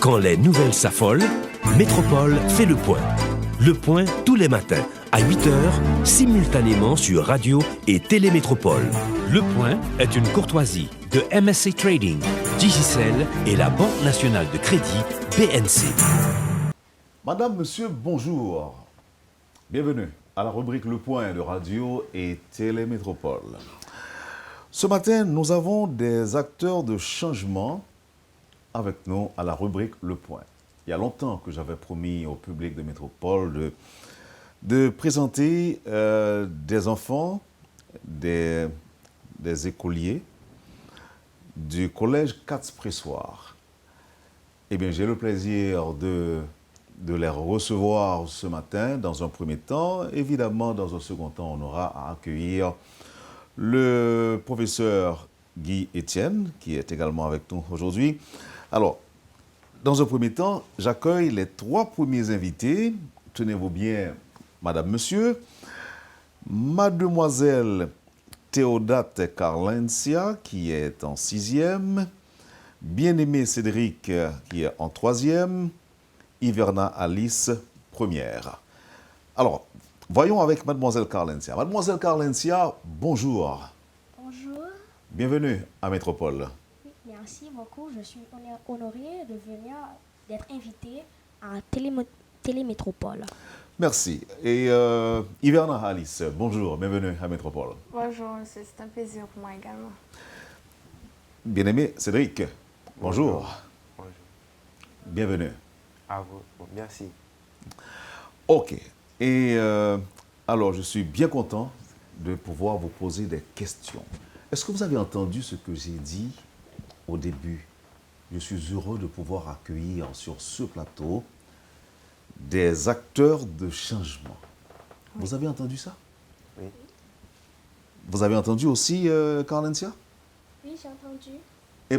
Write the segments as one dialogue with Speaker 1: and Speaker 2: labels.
Speaker 1: Quand les nouvelles s'affolent, Métropole fait le point. Le point tous les matins, à 8h, simultanément sur Radio et Télémétropole. Le point est une courtoisie de MSC Trading, Digicel et la Banque nationale de crédit, BNC.
Speaker 2: Madame, monsieur, bonjour. Bienvenue à la rubrique Le Point de Radio et Télémétropole. Ce matin, nous avons des acteurs de changement avec nous à la rubrique Le Point. Il y a longtemps que j'avais promis au public de Métropole de présenter des enfants, des écoliers du collège Katz-Pressoir. Eh bien, j'ai le plaisir de les recevoir ce matin dans un premier temps. Évidemment, dans un second temps, on aura à accueillir le professeur Guy Etienne, qui est également avec nous aujourd'hui. Alors, dans un premier temps, j'accueille les trois premiers invités. Tenez-vous bien, madame, monsieur. Mademoiselle Théodate Carlencia, qui est en 6e. Bien-aimé Cédric, qui est en 3e. Iverna Alice, première. Alors, voyons avec mademoiselle Carlencia. Mademoiselle Carlencia, bonjour.
Speaker 3: Bonjour.
Speaker 2: Bienvenue à Métropole.
Speaker 3: Oui, merci beaucoup. Je suis honorée d'être invitée à Télémétropole.
Speaker 2: Merci. Et Iverna Alice, bonjour, bienvenue à Métropole.
Speaker 4: Bonjour, c'est un plaisir pour moi également.
Speaker 2: Bien-aimé Cédric, bonjour.
Speaker 5: Bonjour.
Speaker 2: Bienvenue.
Speaker 5: À vous. Bon, merci.
Speaker 2: OK. Et alors, je suis bien content de pouvoir vous poser des questions. Est-ce que vous avez entendu ce que j'ai dit au début? Je suis heureux de pouvoir accueillir sur ce plateau des acteurs de changement. Oui. Vous avez entendu ça?
Speaker 5: Oui.
Speaker 2: Vous avez entendu aussi, Carlencia?
Speaker 3: Oui, j'ai entendu.
Speaker 2: Et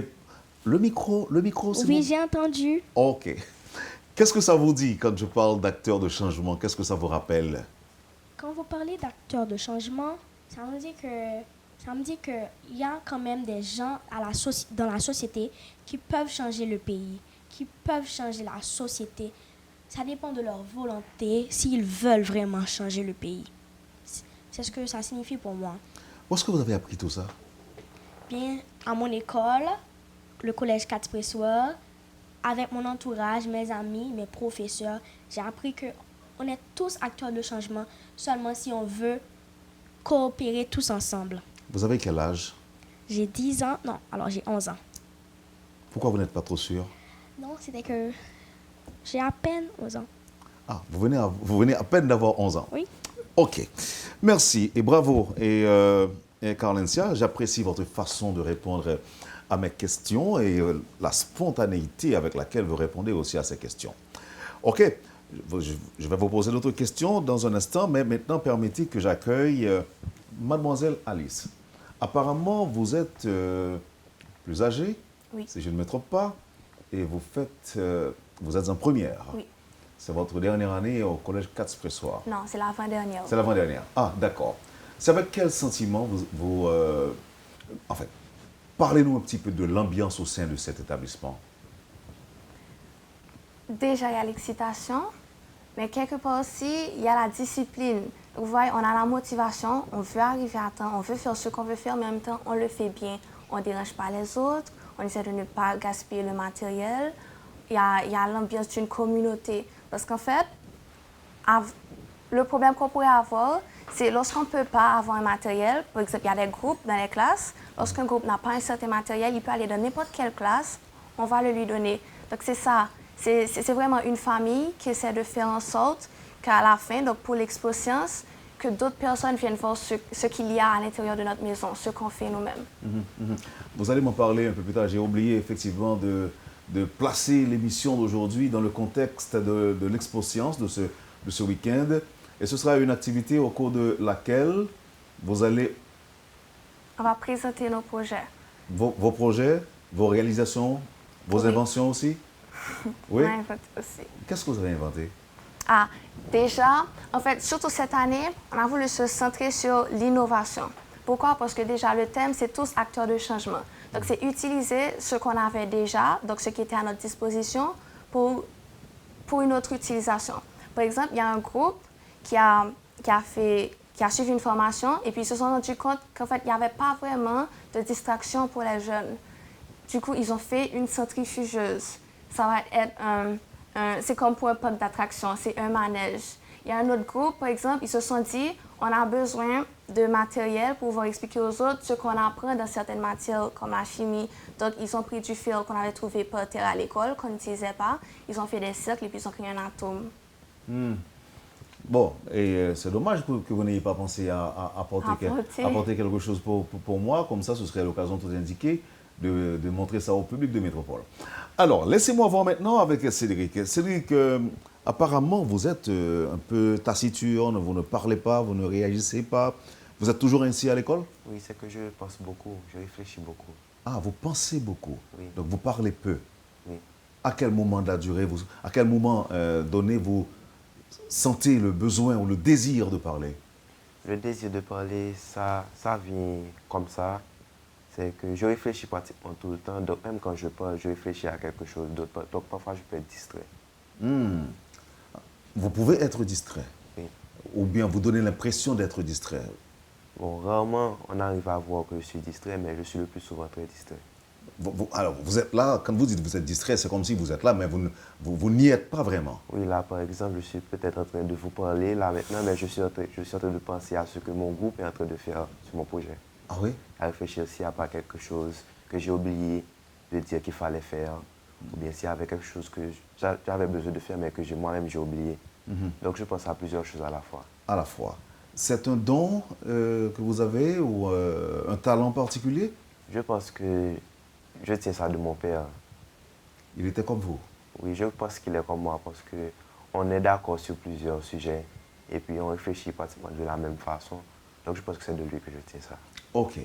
Speaker 2: le micro, c'est
Speaker 3: Oui,
Speaker 2: bon?
Speaker 3: j'ai entendu.
Speaker 2: OK. Qu'est-ce que ça vous dit quand je parle d'acteurs de changement? Qu'est-ce que ça vous rappelle?
Speaker 3: Quand vous parlez d'acteurs de changement, ça me dit qu'il y a quand même des gens dans la société qui peuvent changer le pays, qui peuvent changer la société. Ça dépend de leur volonté, s'ils veulent vraiment changer le pays. C'est ce que ça signifie pour moi.
Speaker 2: Où est-ce que vous avez appris tout ça?
Speaker 3: Bien, à mon école, le collège Katz-Pressoir, avec mon entourage, mes amis, mes professeurs, j'ai appris qu'on est tous acteurs de changement seulement si on veut coopérer tous ensemble.
Speaker 2: Vous avez quel âge?
Speaker 3: J'ai 10 ans, non, alors j'ai 11 ans.
Speaker 2: Pourquoi vous n'êtes pas trop sûr?
Speaker 3: Non, c'était que j'ai à peine 11 ans.
Speaker 2: Ah, vous venez à peine d'avoir 11 ans?
Speaker 3: Oui.
Speaker 2: OK. Merci et bravo. Et Carlencia, j'apprécie votre façon de répondre à mes questions et la spontanéité avec laquelle vous répondez aussi à ces questions. OK. Je vais vous poser d'autres questions dans un instant, mais maintenant, permettez que j'accueille mademoiselle Alice. Apparemment, vous êtes plus âgée,
Speaker 4: Oui.
Speaker 2: si je ne me trompe pas, et vous êtes en première.
Speaker 4: Oui.
Speaker 2: C'est votre dernière année au collège Katz-Pressoir.
Speaker 4: Non, c'est l'avant-dernière.
Speaker 2: C'est l'avant-dernière. Ah, d'accord. C'est avec quel sentiment en fait, parlez-nous un petit peu de l'ambiance au sein de cet établissement.
Speaker 4: Déjà, il y a l'excitation, mais quelque part aussi, il y a la discipline. Vous voyez, on a la motivation, on veut arriver à temps, on veut faire ce qu'on veut faire, mais en même temps, on le fait bien. On ne dérange pas les autres, on essaie de ne pas gaspiller le matériel. Il y a l'ambiance d'une communauté. Parce qu'en fait, le problème qu'on pourrait avoir, c'est lorsqu'on ne peut pas avoir un matériel. Par exemple, il y a des groupes dans les classes. Lorsqu'un groupe n'a pas un certain matériel, il peut aller dans n'importe quelle classe, on va le lui donner. Donc c'est ça. C'est vraiment une famille qui essaie de faire en sorte qu'à la fin, donc pour l'Expo Science, que d'autres personnes viennent voir ce qu'il y a à l'intérieur de notre maison, ce qu'on fait nous-mêmes.
Speaker 2: Vous allez m'en parler un peu plus tard. J'ai oublié effectivement de placer l'émission d'aujourd'hui dans le contexte de l'Expo Science de ce week-end. Et ce sera une activité au cours de laquelle vous allez...
Speaker 4: On va présenter nos projets.
Speaker 2: Vos projets, vos réalisations, vos inventions aussi? Oui.
Speaker 4: On a inventé aussi.
Speaker 2: Qu'est-ce que vous avez inventé?
Speaker 4: Ah, déjà, en fait, surtout cette année, on a voulu se centrer sur l'innovation. Pourquoi? Parce que déjà, le thème, c'est tous acteurs de changement. Donc, c'est utiliser ce qu'on avait déjà, donc ce qui était à notre disposition, pour une autre utilisation. Par exemple, il y a un groupe qui a suivi une formation et puis ils se sont rendus compte qu'en fait, il n'y avait pas vraiment de distraction pour les jeunes. Du coup, ils ont fait une centrifugeuse. Ça va être c'est comme pour un parc d'attraction, c'est un manège. Il y a un autre groupe, par exemple, ils se sont dit, on a besoin de matériel pour pouvoir expliquer aux autres ce qu'on apprend dans certaines matières comme la chimie. Donc, ils ont pris du fil qu'on avait trouvé par terre à l'école, qu'on n'utilisait pas. Ils ont fait des cercles et puis ils ont créé un atome.
Speaker 2: Bon, et c'est dommage que vous n'ayez pas pensé à apporter quelque chose pour moi, comme ça ce serait l'occasion tout indiquer de montrer ça au public de Métropole. Alors, laissez-moi voir maintenant avec Cédric. Cédric, apparemment vous êtes un peu taciturne, vous ne parlez pas, vous ne réagissez pas. Vous êtes toujours ainsi à l'école?
Speaker 5: Oui, c'est que je pense beaucoup, je réfléchis beaucoup.
Speaker 2: Ah, vous pensez beaucoup,
Speaker 5: Oui.
Speaker 2: donc vous parlez peu.
Speaker 5: Oui.
Speaker 2: À quel moment de la durée, à quel moment donné vous sentez le besoin ou le désir de parler?
Speaker 5: Le désir de parler, ça vient comme ça. C'est que je réfléchis pratiquement tout le temps. Donc même quand je parle, je réfléchis à quelque chose d'autre. Donc parfois, je peux être distrait.
Speaker 2: Vous pouvez être distrait,
Speaker 5: Oui.
Speaker 2: ou bien vous donnez l'impression d'être distrait.
Speaker 5: Bon, rarement, on arrive à voir que je suis distrait, mais je suis le plus souvent très distrait.
Speaker 2: Alors, vous êtes là, quand vous dites que vous êtes distrait, c'est comme si vous êtes là, mais vous n'y êtes pas vraiment.
Speaker 5: Oui, là, par exemple, je suis peut-être en train de vous parler, là, maintenant, mais je suis en train de penser à ce que mon groupe est en train de faire sur mon projet.
Speaker 2: Ah oui?
Speaker 5: À réfléchir s'il n'y a pas quelque chose que j'ai oublié de dire qu'il fallait faire, ou bien s'il y avait quelque chose que j'avais besoin de faire, mais que moi-même j'ai oublié. Donc, je pense à plusieurs choses à la fois.
Speaker 2: À la fois. C'est un don que vous avez ou un talent particulier?
Speaker 5: Je pense que je tiens ça de mon père.
Speaker 2: Il était comme vous.
Speaker 5: Oui, je pense qu'il est comme moi parce qu'on est d'accord sur plusieurs sujets et puis on réfléchit pratiquement de la même façon. Donc, je pense que c'est de lui que je tiens ça.
Speaker 2: OK.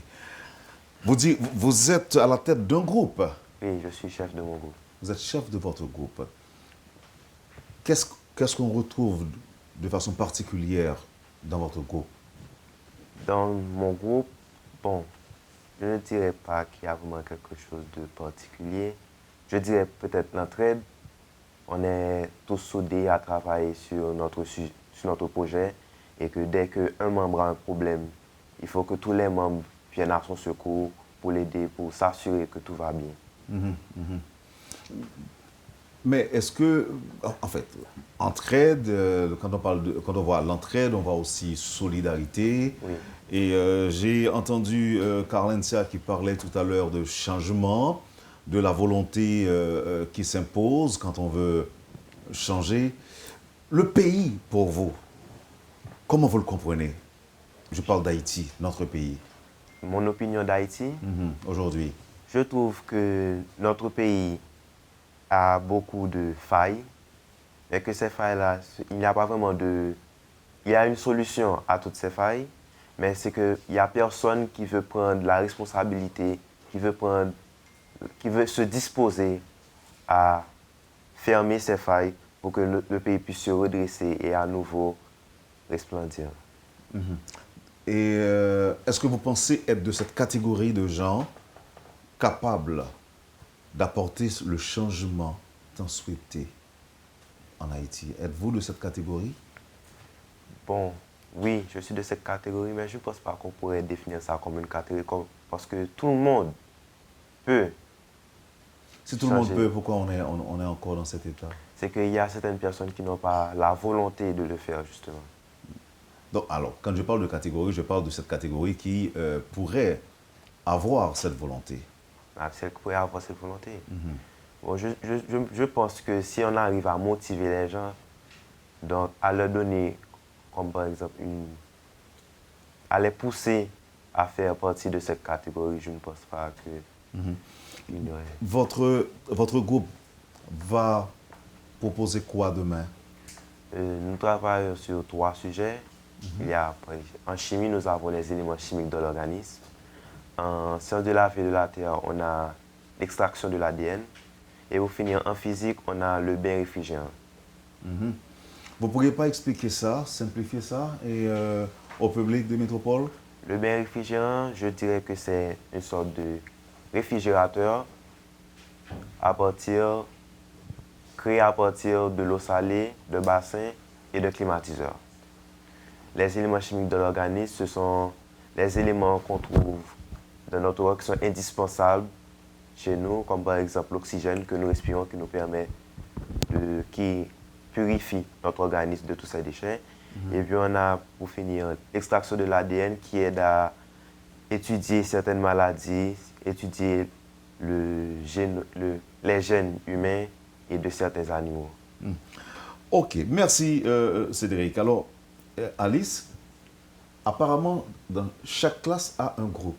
Speaker 2: Vous êtes à la tête d'un groupe.
Speaker 5: Oui, je suis chef de mon groupe.
Speaker 2: Vous êtes chef de votre groupe. Qu'est-ce qu'on retrouve de façon particulière dans votre groupe?
Speaker 5: Dans mon groupe, bon, je ne dirais pas qu'il y a vraiment quelque chose de particulier. Je dirais peut-être l'entraide. On est tous soudés à travailler sur notre projet et que dès qu'un membre a un problème, il faut que tous les membres viennent à son secours pour l'aider, pour s'assurer que tout va bien.
Speaker 2: Mais est-ce que, en fait, entraide, quand on voit l'entraide, on voit aussi solidarité.
Speaker 5: Oui.
Speaker 2: Et j'ai entendu Carlencia qui parlait tout à l'heure de changement, de la volonté qui s'impose quand on veut changer. Le pays, pour vous, comment vous le comprenez? Je parle d'Haïti, notre pays,
Speaker 5: Mon opinion d'Haïti,
Speaker 2: aujourd'hui.
Speaker 5: je trouve que notre pays a beaucoup de failles, mais que ces failles-là, il n'y a pas vraiment de... Il y a une solution à toutes ces failles, mais c'est qu'il n'y a personne qui veut prendre la responsabilité, qui veut se disposer à fermer ces failles pour que le pays puisse se redresser et à nouveau resplendir.
Speaker 2: Et est-ce que vous pensez être de cette catégorie de gens capables d'apporter le changement tant souhaité en Haïti? Êtes-vous de cette catégorie?
Speaker 5: Bon, oui, je suis de cette catégorie, mais je ne pense pas qu'on pourrait définir ça comme une catégorie, parce que tout le monde peut.
Speaker 2: Si tout le monde
Speaker 5: changer.
Speaker 2: peut, pourquoi on est encore dans cet état?
Speaker 5: C'est qu'il y a certaines personnes qui n'ont pas la volonté de le faire, justement.
Speaker 2: Donc, alors, quand je parle de catégorie, je parle de cette catégorie qui pourrait avoir cette volonté.
Speaker 5: Celle qui pourrait avoir cette volonté. Bon, je pense que si on arrive à motiver les gens, donc à leur donner, comme par exemple, à les pousser à faire partie de cette catégorie, je ne pense pas qu'il y aurait...
Speaker 2: Votre groupe va proposer quoi demain?
Speaker 5: Nous travaillons sur 3 sujets. Il y a, en chimie, nous avons les éléments chimiques de l'organisme. En sciences de la vie et de la terre, on a l'extraction de l'ADN. Et pour finir, en physique, on a le bain réfrigérant.
Speaker 2: Vous ne pourriez pas expliquer ça, simplifier ça et, au public de Métropole?
Speaker 5: Le bain réfrigérant, je dirais que c'est une sorte de réfrigérateur à partir créés à partir de l'eau salée, de bassins et de climatiseurs. Les éléments chimiques de l'organisme, ce sont les éléments qu'on trouve dans notre corps qui sont indispensables chez nous, comme par exemple l'oxygène que nous respirons, qui nous permet qui purifie notre organisme de tous ces déchets. Et puis on a, pour finir, l'extraction de l'ADN qui aide à étudier certaines maladies, étudier les gènes humains et de certains animaux.
Speaker 2: Ok, merci Cédric. Alors, Alice, apparemment, chaque classe a un groupe.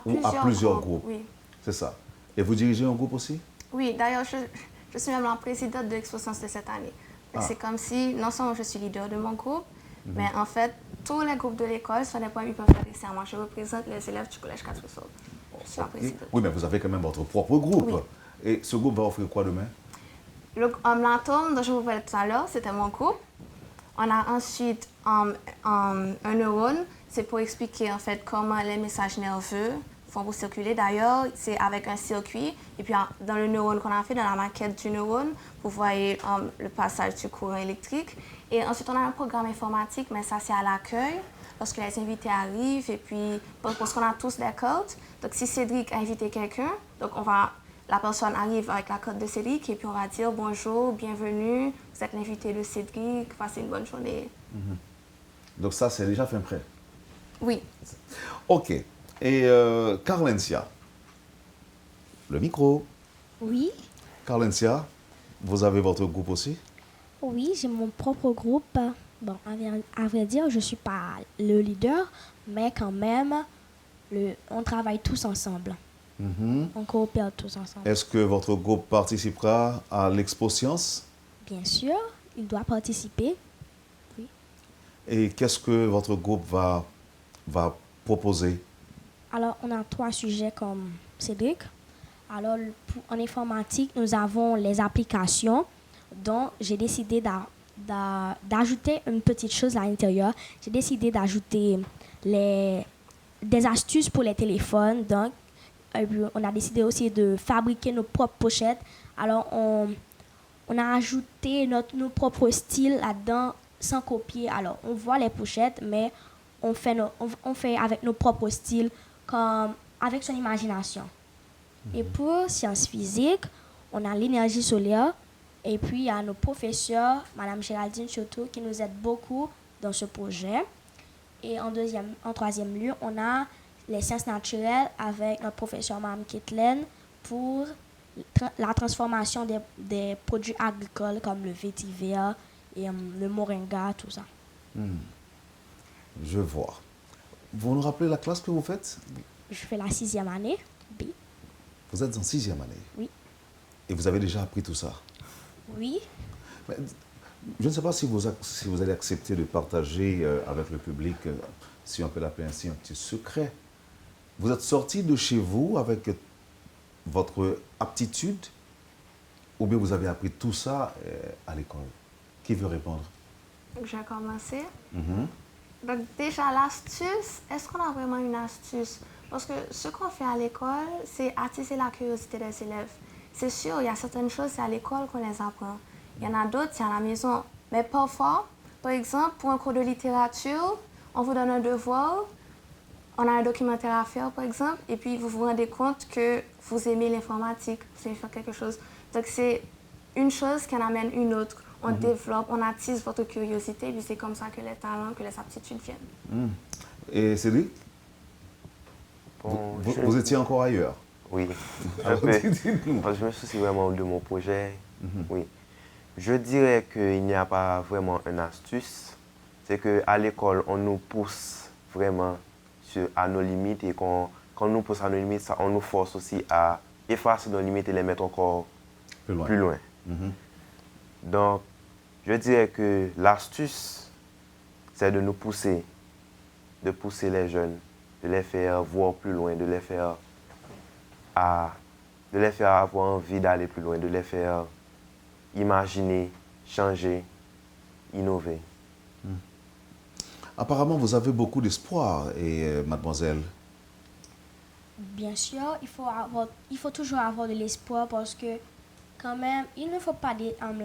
Speaker 2: Ou à plusieurs groupes.
Speaker 4: Oui.
Speaker 2: C'est ça. Et vous dirigez un groupe aussi?
Speaker 4: Oui, d'ailleurs, je suis même la présidente de l'Exposition de cette année. C'est comme si, non seulement je suis leader de mon groupe, mais en fait, tous les groupes de l'école sont des points ils peuvent s'adresser à moi. Je représente les élèves du collège 4 Sauves. Je suis la présidente.
Speaker 2: Oui, mais vous avez quand même votre propre groupe.
Speaker 4: Oui.
Speaker 2: Et ce groupe va offrir quoi demain?
Speaker 4: L'atome dont je vous parlais tout à l'heure, c'était mon groupe. On a ensuite un neurone, c'est pour expliquer en fait comment les messages nerveux font pour circuler. D'ailleurs, c'est avec un circuit. Et puis dans le neurone qu'on a fait, dans la maquette du neurone, vous voyez le passage du courant électrique. Et ensuite, on a un programme informatique, mais ça c'est à l'accueil, lorsque les invités arrivent. Et puis, parce qu'on a tous des cartes. Donc si Cédric a invité quelqu'un, donc la personne arrive avec la carte de Cédric et puis on va dire bonjour, bienvenue, vous êtes l'invité de Cédric, passez une bonne journée.
Speaker 2: Donc ça, c'est déjà fait prêt.
Speaker 4: Oui.
Speaker 2: Ok. Et Carlencia, le micro.
Speaker 3: Oui,
Speaker 2: Carlencia, vous avez votre groupe aussi?
Speaker 3: oui, j'ai mon propre groupe. Bon, à vrai dire, je ne suis pas le leader, mais quand même, on travaille tous ensemble. On coopère tous ensemble.
Speaker 2: Est-ce que votre groupe participera à l'Expo Science?
Speaker 3: Bien sûr, il doit participer.
Speaker 2: Et qu'est-ce que votre groupe va proposer?
Speaker 3: Alors, on a 3 sujets comme Cédric. Alors, en informatique, nous avons les applications dont j'ai décidé d'ajouter une petite chose à l'intérieur. J'ai décidé d'ajouter des astuces pour les téléphones. Donc, on a décidé aussi de fabriquer nos propres pochettes. Alors, on a ajouté nos propres styles là-dedans sans copier. Alors, on voit les pochettes, mais on fait avec nos propres styles, comme avec son imagination. Et pour sciences physiques, on a l'énergie solaire. Et puis, il y a nos professeurs, Mme Géraldine Choteau, qui nous aide beaucoup dans ce projet. Et en troisième lieu, on a les sciences naturelles avec notre professeur Mme Kathleen pour la transformation des produits agricoles comme le vétiver et le moringa, tout ça.
Speaker 2: Je vois. Vous nous rappelez la classe que vous faites?
Speaker 3: Je fais la 6e année, B.
Speaker 2: Vous êtes en 6e année?
Speaker 3: Oui.
Speaker 2: Et vous avez déjà appris tout ça?
Speaker 3: Oui.
Speaker 2: Mais, je ne sais pas si vous allez accepter de partager avec le public, si on peut l'appeler ainsi, un petit secret. Vous êtes sorti de chez vous avec votre aptitude ou bien vous avez appris tout ça à l'école? Qui veut répondre?
Speaker 4: Je vais commencer. Donc déjà, l'astuce, est-ce qu'on a vraiment une astuce? Parce que ce qu'on fait à l'école, c'est attiser la curiosité des élèves. C'est sûr, il y a certaines choses, c'est à l'école qu'on les apprend. Il y en a d'autres, c'est à la maison. Mais parfois, par exemple, pour un cours de littérature, on vous donne un devoir, on a un documentaire à faire, par exemple, et puis vous vous rendez compte que vous aimez l'informatique, vous aimez faire quelque chose. Donc c'est une chose qui en amène une autre. On développe, on attise votre curiosité, et puis c'est comme ça que les talents, que les aptitudes viennent.
Speaker 2: Et Cédric?
Speaker 5: Bon,
Speaker 2: vous étiez encore ailleurs?
Speaker 5: Oui,
Speaker 2: Alors, dites-nous.
Speaker 5: Parce que je me soucie vraiment de mon projet. Oui. Je dirais qu'il n'y a pas vraiment une astuce. C'est qu'à l'école, on nous pousse vraiment à nos limites et quand on nous pousse à nos limites, ça, on nous force aussi à effacer nos limites et les mettre encore plus loin. Donc, je dirais que l'astuce, c'est de nous pousser, de pousser les jeunes, de les faire voir plus loin, de les faire avoir envie d'aller plus loin, de les faire imaginer, changer, innover.
Speaker 2: Apparemment, vous avez beaucoup d'espoir, mademoiselle.
Speaker 3: Bien sûr, il faut toujours avoir de l'espoir parce que quand même, il ne faut pas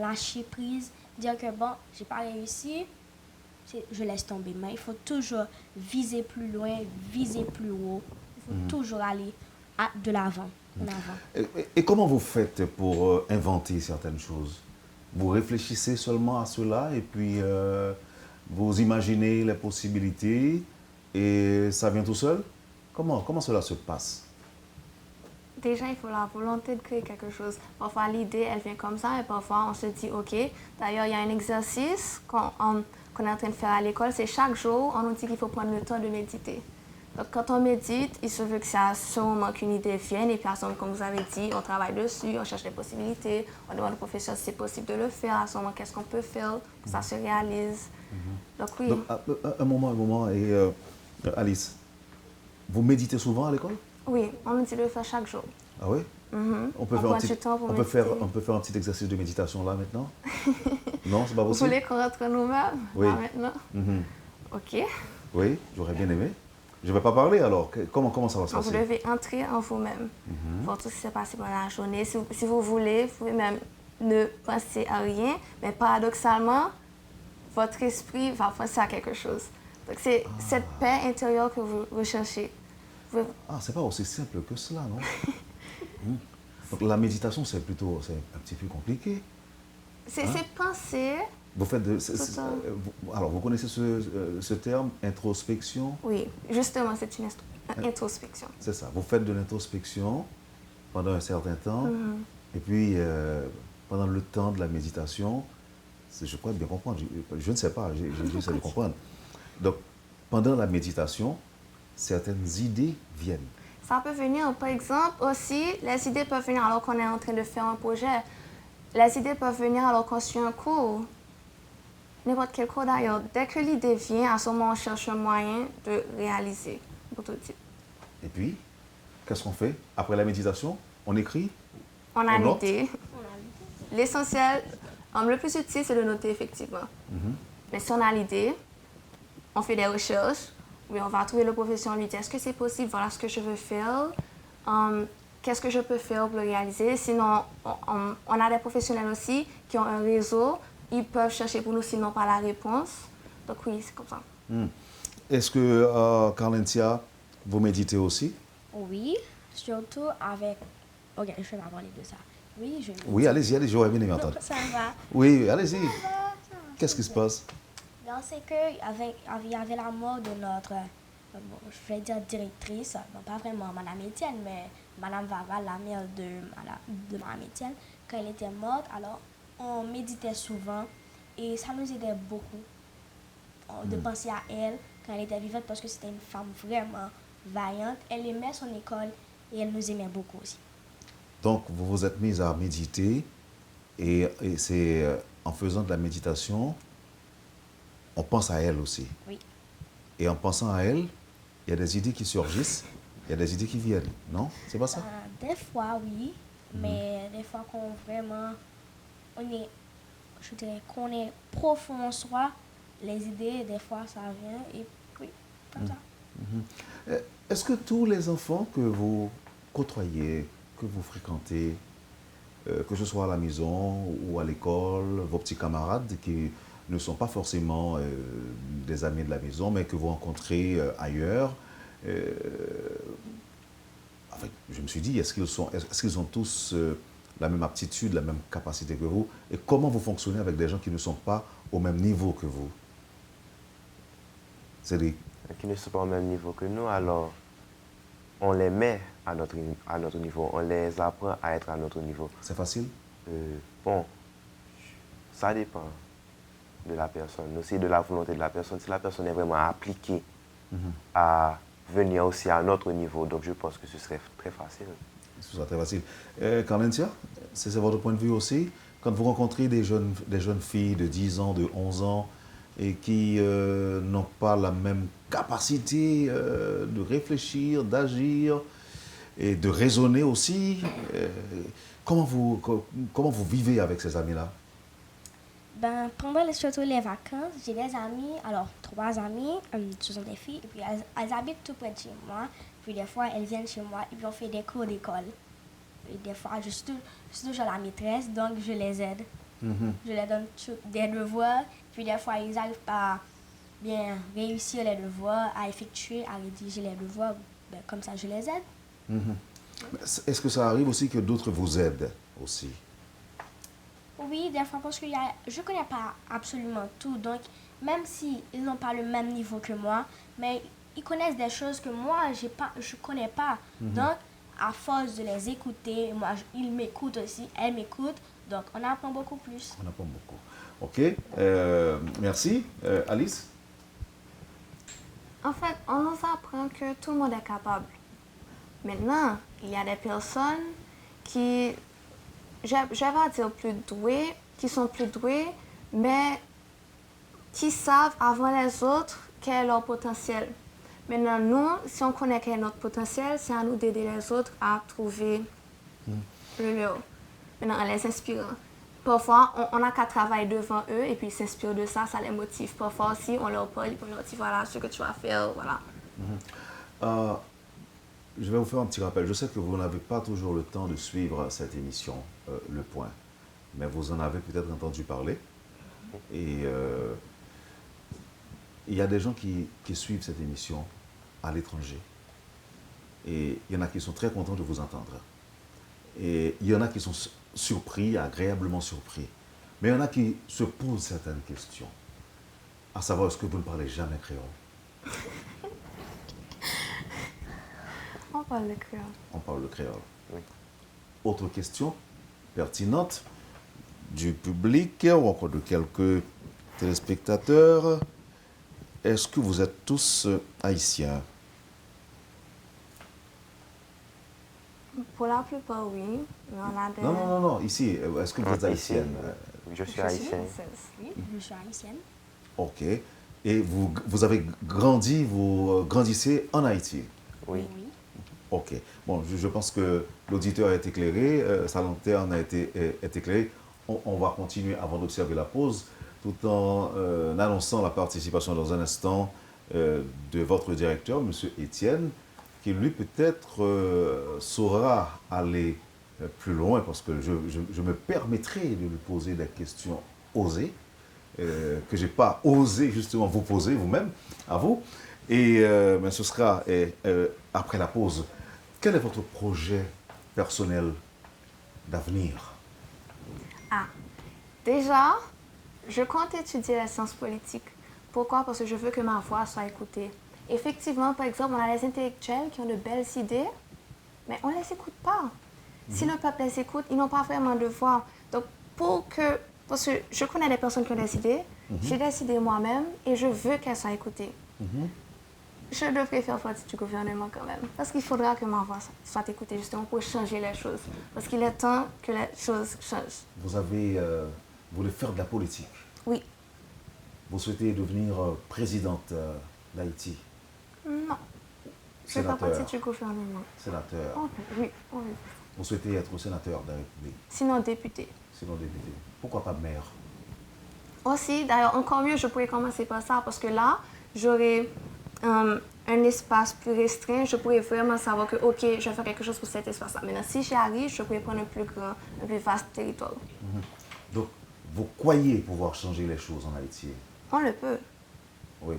Speaker 3: lâcher prise, dire que bon, j'ai pas réussi, je laisse tomber. Mais il faut toujours viser plus loin, viser plus haut. Il faut toujours aller de l'avant, en avant.
Speaker 2: Et comment vous faites pour inventer certaines choses? Vous réfléchissez seulement à cela et puis vous imaginez les possibilités et ça vient tout seul? Comment cela se passe?
Speaker 4: Déjà, il faut la volonté de créer quelque chose. Parfois, l'idée, elle vient comme ça, et parfois, on se dit, OK. D'ailleurs, il y a un exercice qu'on est en train de faire à l'école, c'est chaque jour, on nous dit qu'il faut prendre le temps de méditer. Donc, quand on médite, il se veut que c'est à ce moment qu'une idée vienne, et puis à ce moment, comme vous avez dit, on travaille dessus, on cherche des possibilités, on demande au professeur si c'est possible de le faire, à ce moment, qu'est-ce qu'on peut faire pour que ça se réalise. Donc, oui.
Speaker 2: Donc, un moment, et Alice, vous méditez souvent à l'école?
Speaker 4: Oui, on nous dit de le faire chaque jour.
Speaker 2: Ah oui? On peut faire un petit exercice de méditation là maintenant? Non, c'est pas
Speaker 4: Vous
Speaker 2: possible?
Speaker 4: voulez qu'on rentre nous-mêmes
Speaker 2: Oui.
Speaker 4: là, maintenant? OK.
Speaker 2: Oui, j'aurais bien aimé. Je ne vais pas parler alors. Comment ça va se
Speaker 4: Donc, vous
Speaker 2: passer?
Speaker 4: devez entrer en vous-même, voir tout ce qui s'est passé pendant la journée. Si vous voulez, vous pouvez même ne penser à rien, mais paradoxalement, votre esprit va penser à quelque chose. Donc, c'est cette paix intérieure que vous recherchez.
Speaker 2: Ah, c'est pas aussi simple que cela, non? Donc la méditation, c'est un petit peu compliqué.
Speaker 4: C'est penser.
Speaker 2: Vous faites
Speaker 4: ça.
Speaker 2: Alors, vous connaissez ce terme, introspection?
Speaker 4: Oui, justement, c'est une introspection.
Speaker 2: C'est ça. Vous faites de l'introspection pendant un certain temps, et puis pendant le temps de la méditation, je crois bien comprendre, je ne sais pas, j'essaie de comprendre. Donc, pendant la méditation, certaines idées viennent.
Speaker 4: Ça peut venir, par exemple, aussi, les idées peuvent venir alors qu'on est en train de faire un projet. Les idées peuvent venir alors qu'on suit un cours. N'importe quel cours d'ailleurs. Dès que l'idée vient, à ce moment, on cherche un moyen de réaliser.
Speaker 2: Et puis, qu'est-ce qu'on fait? Après la méditation, on écrit?
Speaker 4: On a
Speaker 2: note?
Speaker 4: l'idée. L'essentiel, le plus utile, c'est de noter effectivement. Mais si on a l'idée, on fait des recherches. Oui, on va trouver le professeur, on lui dit est-ce que c'est possible, voilà ce que je veux faire, qu'est-ce que je peux faire pour le réaliser. Sinon, on a des professionnels aussi qui ont un réseau, ils peuvent chercher pour nous sinon pas la réponse. Donc oui, c'est comme ça.
Speaker 2: Est-ce que, Carlentia, vous méditez aussi?
Speaker 3: Oui, surtout avec... Ok, je vais parler de ça. Oui, je médite.
Speaker 2: Oui, allez-y, j'aurais bien aimé entendre.
Speaker 3: Ça va.
Speaker 2: Oui, allez-y. Qu'est-ce qui se passe?
Speaker 3: Non, c'est qu'il y avait la mort de notre, je vais dire directrice, non pas vraiment Madame Étienne, mais Madame Vaval, la mère de Madame Étienne. Quand elle était morte, alors on méditait souvent et ça nous aidait beaucoup de penser à elle quand elle était vivante parce que c'était une femme vraiment vaillante. Elle aimait son école et elle nous aimait beaucoup aussi.
Speaker 2: Donc, vous vous êtes mise à méditer et c'est en faisant de la méditation, on pense à elle aussi.
Speaker 3: Oui.
Speaker 2: Et en pensant à elle, il y a des idées qui surgissent, il y a des idées qui viennent, non? C'est pas ça?
Speaker 3: Des fois, oui, mais des fois je dirais qu'on est profond en soi, les idées, des fois, ça vient et oui, comme ça.
Speaker 2: Est-ce que tous les enfants que vous côtoyez, que vous fréquentez, que ce soit à la maison ou à l'école, vos petits camarades qui ne sont pas forcément des amis de la maison, mais que vous rencontrez ailleurs, en fait, je me suis dit, est-ce qu'ils ont tous la même aptitude, la même capacité que vous? Et comment vous fonctionnez avec des gens qui ne sont pas au même niveau que vous?
Speaker 5: Qui ne sont pas au même niveau que nous, alors on les met à notre niveau, on les apprend à être à notre niveau.
Speaker 2: C'est facile?
Speaker 5: Bon, ça dépend de la personne, aussi de la volonté de la personne. Si la personne est vraiment appliquée à venir aussi à notre niveau, donc je pense que ce serait très facile.
Speaker 2: Ce serait très facile. Carlentia, c'est votre point de vue aussi? Quand vous rencontrez des jeunes filles de 10 ans, de 11 ans, et qui n'ont pas la même capacité de réfléchir, d'agir et de raisonner aussi, comment vous vivez avec ces amis-là?
Speaker 3: Surtout les vacances, j'ai des amis, alors 3 amis, ce sont des filles, et puis elles habitent tout près de chez moi, puis des fois elles viennent chez moi, et puis on fait des cours d'école. Et des fois, je suis toujours la maîtresse, donc je les aide. Je leur donne des devoirs, puis des fois, ils n'arrivent pas à bien réussir les devoirs, à effectuer, à rédiger les devoirs. Ben, comme ça, je les aide.
Speaker 2: Est-ce que ça arrive aussi que d'autres vous aident aussi?
Speaker 3: Oui, des fois, parce que je ne connais pas absolument tout. Donc, même s'ils n'ont pas le même niveau que moi, mais ils connaissent des choses que moi, je ne connais pas. Donc, à force de les écouter, moi, ils m'écoutent aussi, elles m'écoutent. Donc, on apprend beaucoup plus.
Speaker 2: On apprend beaucoup. OK. Merci. Alice?
Speaker 4: En fait, on nous apprend que tout le monde est capable. Maintenant, il y a des personnes qui, je vais dire plus douées, qui sont plus douées, mais qui savent avant les autres quel est leur potentiel. Maintenant, nous, si on connaît quel est notre potentiel, c'est à nous d'aider les autres à trouver le leur. Maintenant, en les inspirant. Parfois, on n'a qu'à travailler devant eux et puis ils s'inspirent de ça, ça les motive. Parfois aussi, on leur parle, on leur dit voilà ce que tu vas faire, voilà.
Speaker 2: Je vais vous faire un petit rappel. Je sais que vous n'avez pas toujours le temps de suivre cette émission, Le Point, mais vous en avez peut-être entendu parler. Et il y a des gens qui suivent cette émission à l'étranger. Et il y en a qui sont très contents de vous entendre. Et il y en a qui sont surpris, agréablement surpris. Mais il y en a qui se posent certaines questions. À savoir, est-ce que vous ne parlez jamais créole?
Speaker 4: On parle le créole.
Speaker 2: On parle le créole.
Speaker 5: Oui.
Speaker 2: Autre question pertinente du public ou encore de quelques téléspectateurs. Est-ce que vous êtes tous haïtiens?
Speaker 4: Pour la plupart, oui. Mais on a des...
Speaker 2: Non. Ici, est-ce que vous êtes haïtienne?
Speaker 5: Je suis haïtien.
Speaker 3: Oui, je suis haïtienne.
Speaker 2: Ok. Et vous avez grandi, vous grandissez en Haïti?
Speaker 5: Oui.
Speaker 2: Ok. Bon, je pense que l'auditeur est éclairé, sa lanterne est éclairée. On va continuer avant d'observer la pause, tout en annonçant la participation dans un instant de votre directeur, M. Étienne, qui lui peut-être saura aller plus loin, parce que je me permettrai de lui poser des questions osées, que je n'ai pas osé justement vous poser vous-même, à vous. Et mais ce sera après la pause. Quel est votre projet personnel d'avenir?
Speaker 4: Déjà, je compte étudier les sciences politiques. Pourquoi? Parce que je veux que ma voix soit écoutée. Effectivement, par exemple, on a des intellectuels qui ont de belles idées, mais on ne les écoute pas. Si le peuple les écoute, ils n'ont pas vraiment de voix. Donc, parce que je connais des personnes qui ont des idées, j'ai des idées moi-même et je veux qu'elles soient écoutées. Je devrais faire partie du gouvernement quand même, parce qu'il faudra que ma voix soit écoutée justement pour changer les choses. Parce qu'il est temps que les choses changent.
Speaker 2: Vous voulez faire de la politique?
Speaker 4: Oui.
Speaker 2: Vous souhaitez devenir présidente d'Haïti?
Speaker 4: Non. Je ne fais pas partie du gouvernement.
Speaker 2: Sénateur.
Speaker 4: Oui.
Speaker 2: Vous souhaitez être sénateur de la République?
Speaker 4: Sinon député.
Speaker 2: Sinon député. Pourquoi pas maire?
Speaker 4: Aussi, d'ailleurs, encore mieux, je pourrais commencer par ça, parce que là, j'aurais un espace plus restreint. Je pourrais vraiment savoir que, OK, je vais faire quelque chose pour cet espace-là. Maintenant, si j'y arrive, je pourrais prendre un plus vaste territoire.
Speaker 2: Donc, vous croyez pouvoir changer les choses en Haïti?
Speaker 4: On le peut.
Speaker 2: Oui.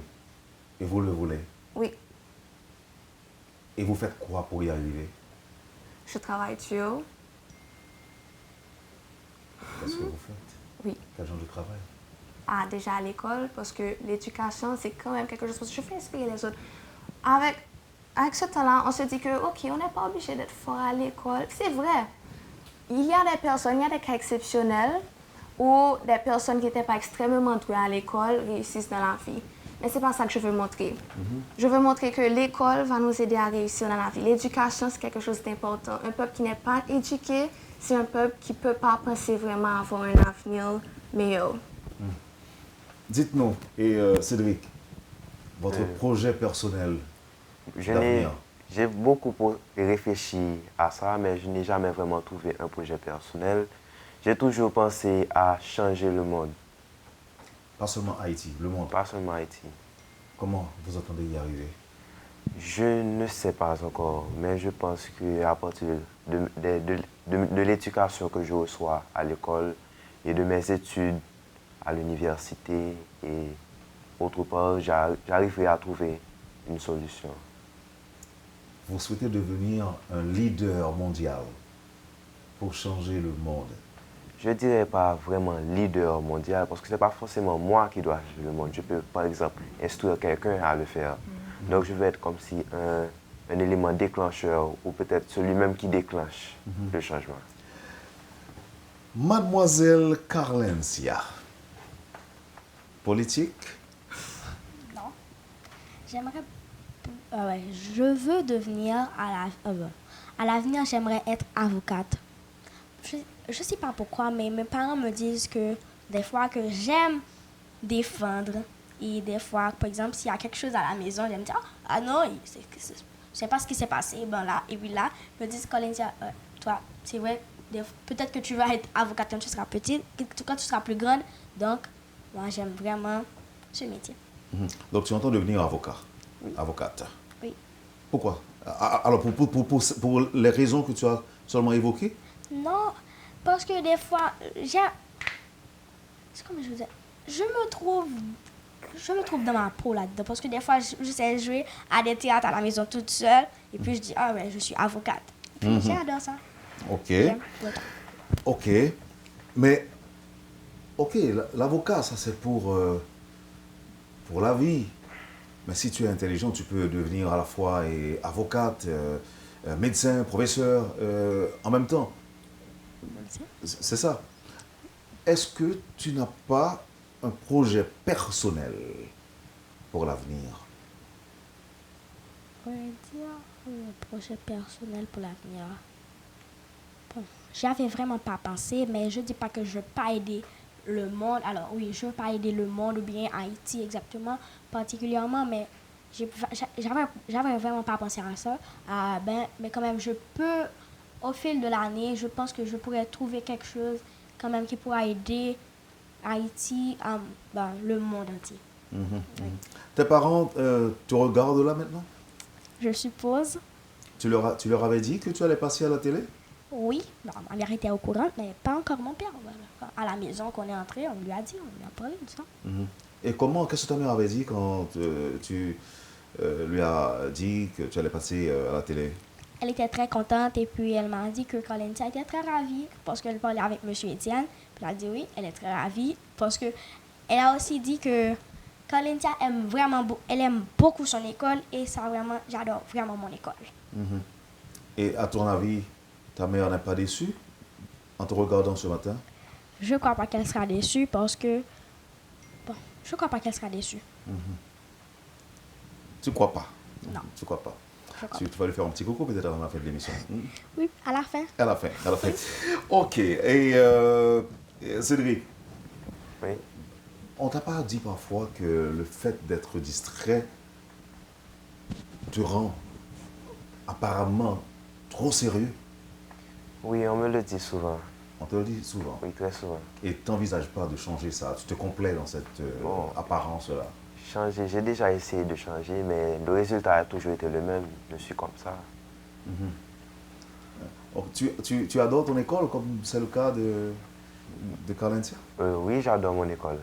Speaker 2: Et vous le voulez?
Speaker 4: Oui.
Speaker 2: Et vous faites quoi pour y arriver?
Speaker 4: Je travaille dur.
Speaker 2: Qu'est-ce que vous faites?
Speaker 4: Oui.
Speaker 2: Quel genre de travail?
Speaker 4: Déjà à l'école, parce que l'éducation, c'est quand même quelque chose, parce que je fais inspirer les autres. Avec ce temps-là, on se dit que, OK, on n'est pas obligé d'être fort à l'école. C'est vrai. Il y a des personnes, il y a des cas exceptionnels où des personnes qui n'étaient pas extrêmement douées à l'école réussissent dans la vie. Mais ce n'est pas ça que je veux montrer. Je veux montrer que l'école va nous aider à réussir dans la vie. L'éducation, c'est quelque chose d'important. Un peuple qui n'est pas éduqué, c'est un peuple qui ne peut pas penser vraiment avoir un avenir meilleur.
Speaker 2: Dites-nous, et Cédric, votre projet personnel d'avenir?
Speaker 5: J'ai beaucoup réfléchi à ça, mais je n'ai jamais vraiment trouvé un projet personnel. J'ai toujours pensé à changer le monde.
Speaker 2: Pas seulement Haïti, le monde.
Speaker 5: Pas seulement Haïti.
Speaker 2: Comment vous entendez y arriver?
Speaker 5: Je ne sais pas encore, mais je pense qu'à partir de l'éducation que je reçois à l'école et de mes études à l'université et autre part, j'arriverai à trouver une solution.
Speaker 2: Vous souhaitez devenir un leader mondial pour changer le monde.
Speaker 5: Je ne dirais pas vraiment leader mondial parce que ce n'est pas forcément moi qui dois changer le monde. Je peux, par exemple, instruire quelqu'un à le faire. Donc, je veux être comme si un élément déclencheur ou peut-être celui-même qui déclenche le changement.
Speaker 2: Mademoiselle Carlencia, politique?
Speaker 3: Non. J'aimerais. Ouais, je veux devenir à l'avenir, j'aimerais être avocate. Je sais pas pourquoi, mais mes parents me disent que des fois que j'aime défendre et des fois, par exemple, s'il y a quelque chose à la maison, j'aime dire ah non, je sais pas ce qui s'est passé, ben là et puis là, ils me disent Colintia, toi, c'est vrai, peut-être que tu vas être avocate quand tu seras petite, quand tu seras plus grande, donc moi j'aime vraiment ce métier.
Speaker 2: Donc tu entends devenir avocat, avocate.
Speaker 3: Oui.
Speaker 2: Pourquoi? Alors pour les raisons que tu as seulement évoquées?
Speaker 3: Non, parce que des fois, c'est comme je vous dis, je me trouve dans ma peau là-dedans. Parce que des fois, je sais jouer à des théâtres à la maison toute seule. Et puis je dis, ah ouais, je suis avocate. Puis j'adore ça.
Speaker 2: Ok.
Speaker 3: J'aime le temps.
Speaker 2: Ok. Mais, ok, l'avocat, ça c'est pour la vie. Mais si tu es intelligent, tu peux devenir à la fois avocate, médecin, professeur, en même temps. C'est ça. Est-ce que tu n'as pas un projet personnel pour l'avenir?
Speaker 3: On va dire un projet personnel pour l'avenir. Bon, j'avais vraiment pas pensé, mais je dis pas que je veux pas aider le monde. Alors oui, je veux pas aider le monde ou bien Haïti exactement, particulièrement, mais j'avais vraiment pas pensé à ça. Mais quand même, je peux, au fil de l'année, je pense que je pourrais trouver quelque chose quand même qui pourra aider Haïti, le monde entier. Oui.
Speaker 2: Tes parents te regardent là maintenant?
Speaker 3: Je suppose.
Speaker 2: Tu leur avais dit que tu allais passer à la télé?
Speaker 3: Oui, ma mère était au courant, mais pas encore mon père. Voilà. À la maison qu'on est entré, on lui a dit, on lui a parlé de ça.
Speaker 2: Et qu'est-ce que ta mère avait dit quand tu lui as dit que tu allais passer à la télé?
Speaker 3: Elle était très contente et puis elle m'a dit que Colintia était très ravie parce qu'elle parlait avec M. Étienne. Puis elle a dit oui, elle est très ravie parce que elle a aussi dit que Colintia elle aime beaucoup son école et j'adore vraiment mon école.
Speaker 2: Et à ton avis, ta mère n'est pas déçue en te regardant ce matin?
Speaker 3: Je crois pas qu'elle sera déçue parce que je crois pas qu'elle sera déçue.
Speaker 2: Tu crois pas?
Speaker 3: Non.
Speaker 2: Tu crois pas?
Speaker 3: Je crois
Speaker 2: Tu vas lui faire un petit coucou peut-être avant la fin de l'émission.
Speaker 3: Oui, à la fin.
Speaker 2: À la fin. Ok. Et Cédric,
Speaker 5: Oui.
Speaker 2: on t'a pas dit parfois que le fait d'être distrait te rend apparemment trop sérieux?
Speaker 5: Oui, on me le dit souvent.
Speaker 2: On te le dit souvent.
Speaker 5: Oui, très souvent.
Speaker 2: Et tu n'envisages pas de changer ça? Tu te complais dans cette apparence-là?
Speaker 5: Changer, j'ai déjà essayé de changer, mais le résultat a toujours été le même. Je suis comme ça.
Speaker 2: Tu adores ton école comme c'est le cas de Carlencia?
Speaker 5: Oui, j'adore mon école.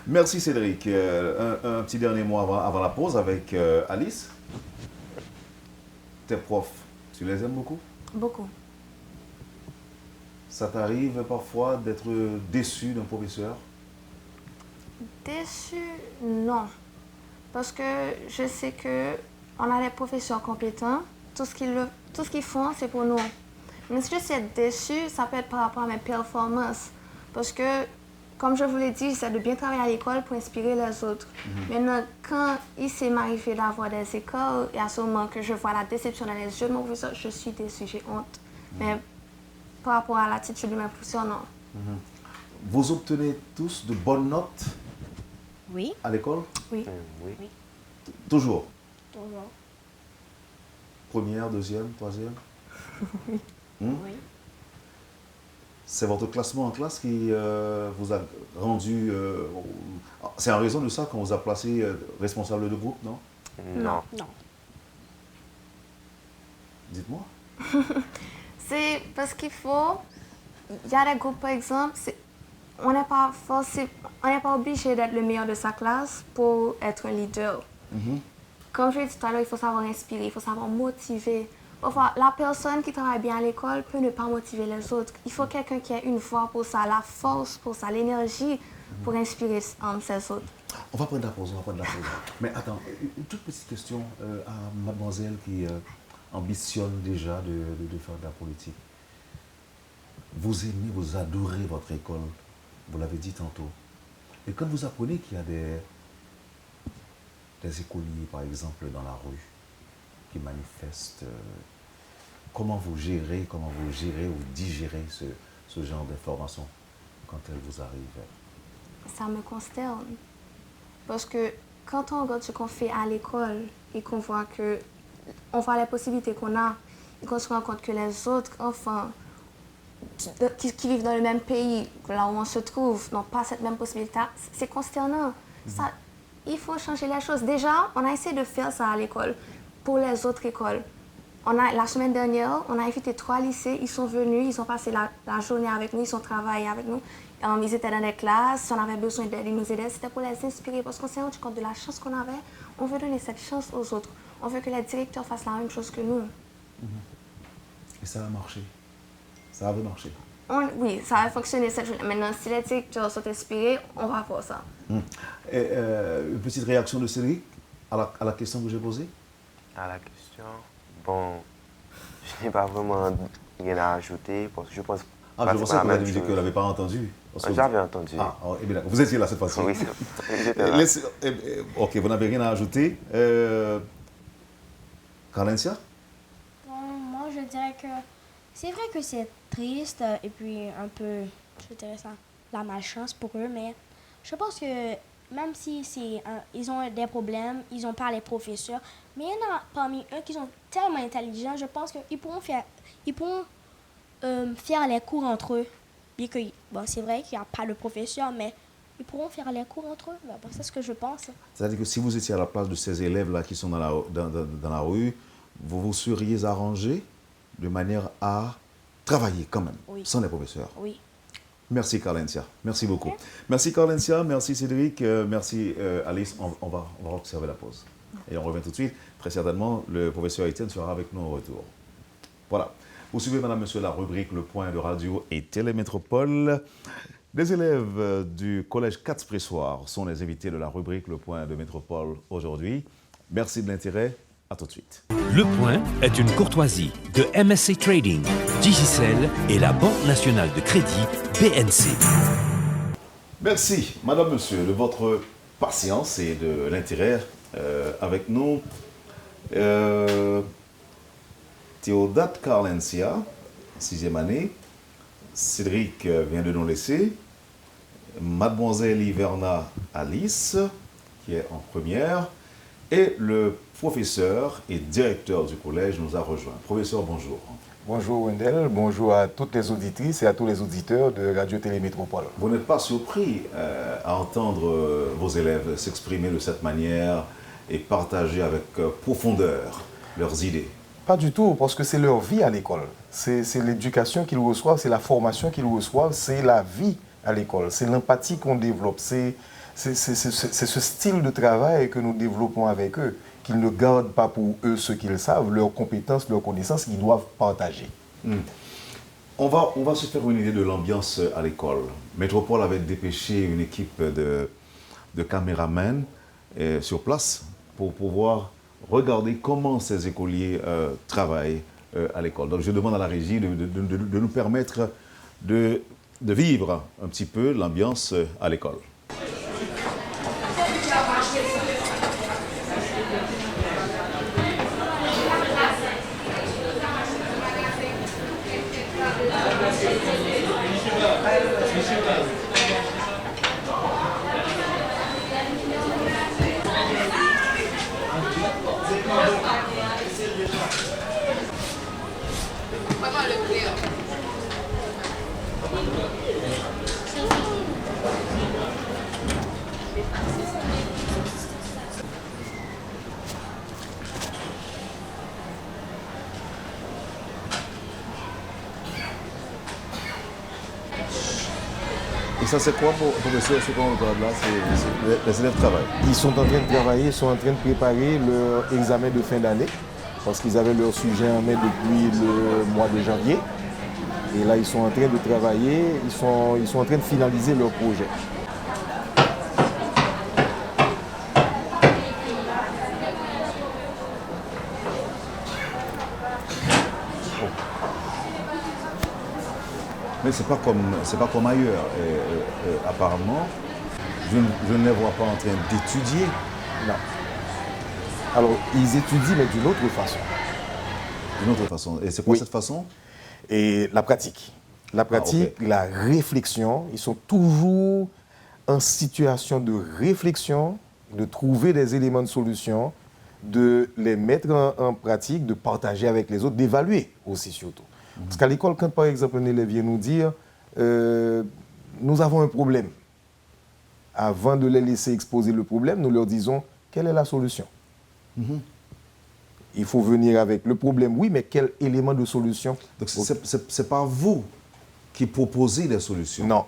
Speaker 2: Merci Cédric. Un petit dernier mot avant la pause avec Alice. Tes profs, tu les aimes beaucoup?
Speaker 4: Beaucoup.
Speaker 2: Ça t'arrive parfois d'être déçu d'un professeur?
Speaker 4: Déçu, non. Parce que je sais qu'on a des professeurs compétents. Tout ce qu'ils font, c'est pour nous. Mais si je suis déçu, ça peut être par rapport à mes performances. Parce que, comme je vous l'ai dit, j'essaie de bien travailler à l'école pour inspirer les autres. Maintenant, quand il s'est m'arrivé d'avoir des écoles, et à ce moment que je vois la déception dans les yeux de mon professeur, je suis déçue, j'ai honte. Mais par rapport à l'attitude de mes professeurs, non.
Speaker 2: Vous obtenez tous de bonnes notes
Speaker 3: Oui.
Speaker 2: à l'école?
Speaker 4: Oui.
Speaker 5: Oui.
Speaker 2: Toujours?
Speaker 3: Toujours.
Speaker 2: Première, deuxième, troisième?
Speaker 3: Oui.
Speaker 2: C'est votre classement en classe qui vous a rendu... c'est en raison de ça qu'on vous a placé responsable de groupe, non?
Speaker 5: Non.
Speaker 3: Non.
Speaker 2: Dites-moi.
Speaker 4: C'est parce qu'il faut... Il y a des groupes, par exemple, on n'est pas obligé d'être le meilleur de sa classe pour être un leader. Comme je l'ai dit tout à l'heure, il faut savoir inspirer, il faut savoir motiver. Parfois, la personne qui travaille bien à l'école peut ne pas motiver les autres. Il faut quelqu'un qui ait une voix pour ça, la force pour ça, l'énergie pour inspirer ces autres.
Speaker 2: On va prendre la pause, Mais attends, une toute petite question à mademoiselle qui ambitionne déjà de faire de la politique. Vous aimez, vous adorez votre école, vous l'avez dit tantôt. Et quand vous apprenez qu'il y a des écoliers, par exemple, dans la rue, qui manifestent, comment vous gérez ou digérez ce genre d'informations quand elles vous arrivent?
Speaker 4: Ça me consterne. Parce que quand on regarde ce qu'on fait à l'école et qu'on voit les possibilités qu'on a et qu'on se rend compte que les autres enfants qui vivent dans le même pays, là où on se trouve, n'ont pas cette même possibilité, c'est consternant. Il faut changer les choses. Déjà, on a essayé de faire ça à l'école, pour les autres écoles. La semaine dernière, on a invité 3 lycées, ils sont venus, ils ont passé la journée avec nous, ils ont travaillé avec nous. Ils étaient dans des classes, si on avait besoin d'aide, ils nous aidaient. C'était pour les inspirer parce qu'on s'est rendu compte de la chance qu'on avait. On veut donner cette chance aux autres. On veut que les directeurs fassent la même chose que nous.
Speaker 2: Et ça a marché. Ça avait marché.
Speaker 4: Oui, ça a fonctionné cette journée. Maintenant, si les directeurs sont inspirés, on va faire ça.
Speaker 2: Et, une petite réaction de Cédric à la question que j'ai posée?
Speaker 5: À la question, bon, je n'ai pas vraiment rien à ajouter parce que je pense...
Speaker 2: je pensais que vous avez dit que vous n'avez pas entendu.
Speaker 5: J'avais entendu.
Speaker 2: Eh bien d'accord. Vous étiez là cette fois-ci.
Speaker 5: Oui, j'étais là.
Speaker 2: Ok, vous n'avez rien à ajouter. Carlencia?
Speaker 3: Moi, je dirais que c'est vrai que c'est triste et puis un peu, je dirais ça, la malchance pour eux, mais je pense que même si ils ont des problèmes, ils n'ont pas les professeurs, mais il y en a parmi eux qui sont tellement intelligents, je pense qu'ils pourront faire les cours entre eux. Bien que, c'est vrai qu'il n'y a pas de professeur, mais ils pourront faire les cours entre eux. C'est ce que je pense.
Speaker 2: C'est-à-dire que si vous étiez à la place de ces élèves-là qui sont dans la rue, vous vous seriez arrangé de manière à travailler quand même, sans les professeurs.
Speaker 3: Oui.
Speaker 2: Merci Carlencia, merci beaucoup. Merci Carlencia, merci Cédric, merci Alice. On va observer la pause. Et on revient tout de suite. Très certainement, le professeur Étienne sera avec nous au retour. Voilà. Vous suivez, madame, monsieur, la rubrique Le Point de Radio et Télémétropole. Des élèves du collège 4 Pressoir sont les invités de la rubrique Le Point de Métropole aujourd'hui. Merci de l'intérêt. À tout de suite.
Speaker 1: Le Point est une courtoisie de MSC Trading, Digicel et la Banque nationale de crédit BNC.
Speaker 2: Merci, madame, monsieur, de votre patience et de l'intérêt avec nous. Théodate Carlencia, 6e année. Cédric vient de nous laisser. Mademoiselle Iverna Alice, qui est en première. Et le professeur et directeur du collège nous a rejoint. Professeur, bonjour.
Speaker 6: Bonjour Wendell, bonjour à toutes les auditrices et à tous les auditeurs de Radio Télémétropole.
Speaker 2: Vous n'êtes pas surpris à entendre vos élèves s'exprimer de cette manière et partager avec profondeur leurs idées?
Speaker 6: Pas du tout, parce que c'est leur vie à l'école. C'est l'éducation qu'ils reçoivent, c'est la formation qu'ils reçoivent, c'est la vie à l'école, c'est l'empathie qu'on développe, c'est ce style de travail que nous développons avec eux, qu'ils ne gardent pas pour eux ce qu'ils savent, leurs compétences, leurs connaissances, qu'ils doivent partager.
Speaker 2: On va se faire une idée de l'ambiance à l'école. Métropole avait dépêché une équipe de caméramans sur place pour pouvoir regarder comment ces écoliers travaillent à l'école. Donc je demande à la régie de nous permettre de vivre un petit peu l'ambiance à l'école. Et ça, c'est quoi, professeur, ce qu'on regarde là? Les élèves travaillent.
Speaker 6: Ils sont en train de travailler, ils sont en train de préparer leur examen de fin d'année, parce qu'ils avaient leur sujet en main depuis le mois de janvier. Et là, ils sont en train de travailler, ils sont en train de finaliser leur projet.
Speaker 2: Mais c'est pas comme ailleurs. Apparemment, je ne les vois pas en train d'étudier.
Speaker 6: Non. Alors, ils étudient, mais d'une autre façon.
Speaker 2: D'une autre façon. Et c'est quoi cette façon?
Speaker 6: Et la pratique. La pratique, la réflexion, ils sont toujours en situation de réflexion, de trouver des éléments de solution, de les mettre en pratique, de partager avec les autres, d'évaluer aussi surtout. Parce qu'à l'école, quand par exemple un élève vient nous dire nous avons un problème, avant de les laisser exposer le problème, nous leur disons quelle est la solution. Il faut venir avec le problème, oui, mais quel élément de solution?
Speaker 2: Donc c'est pas vous qui proposez les solutions.
Speaker 6: Non,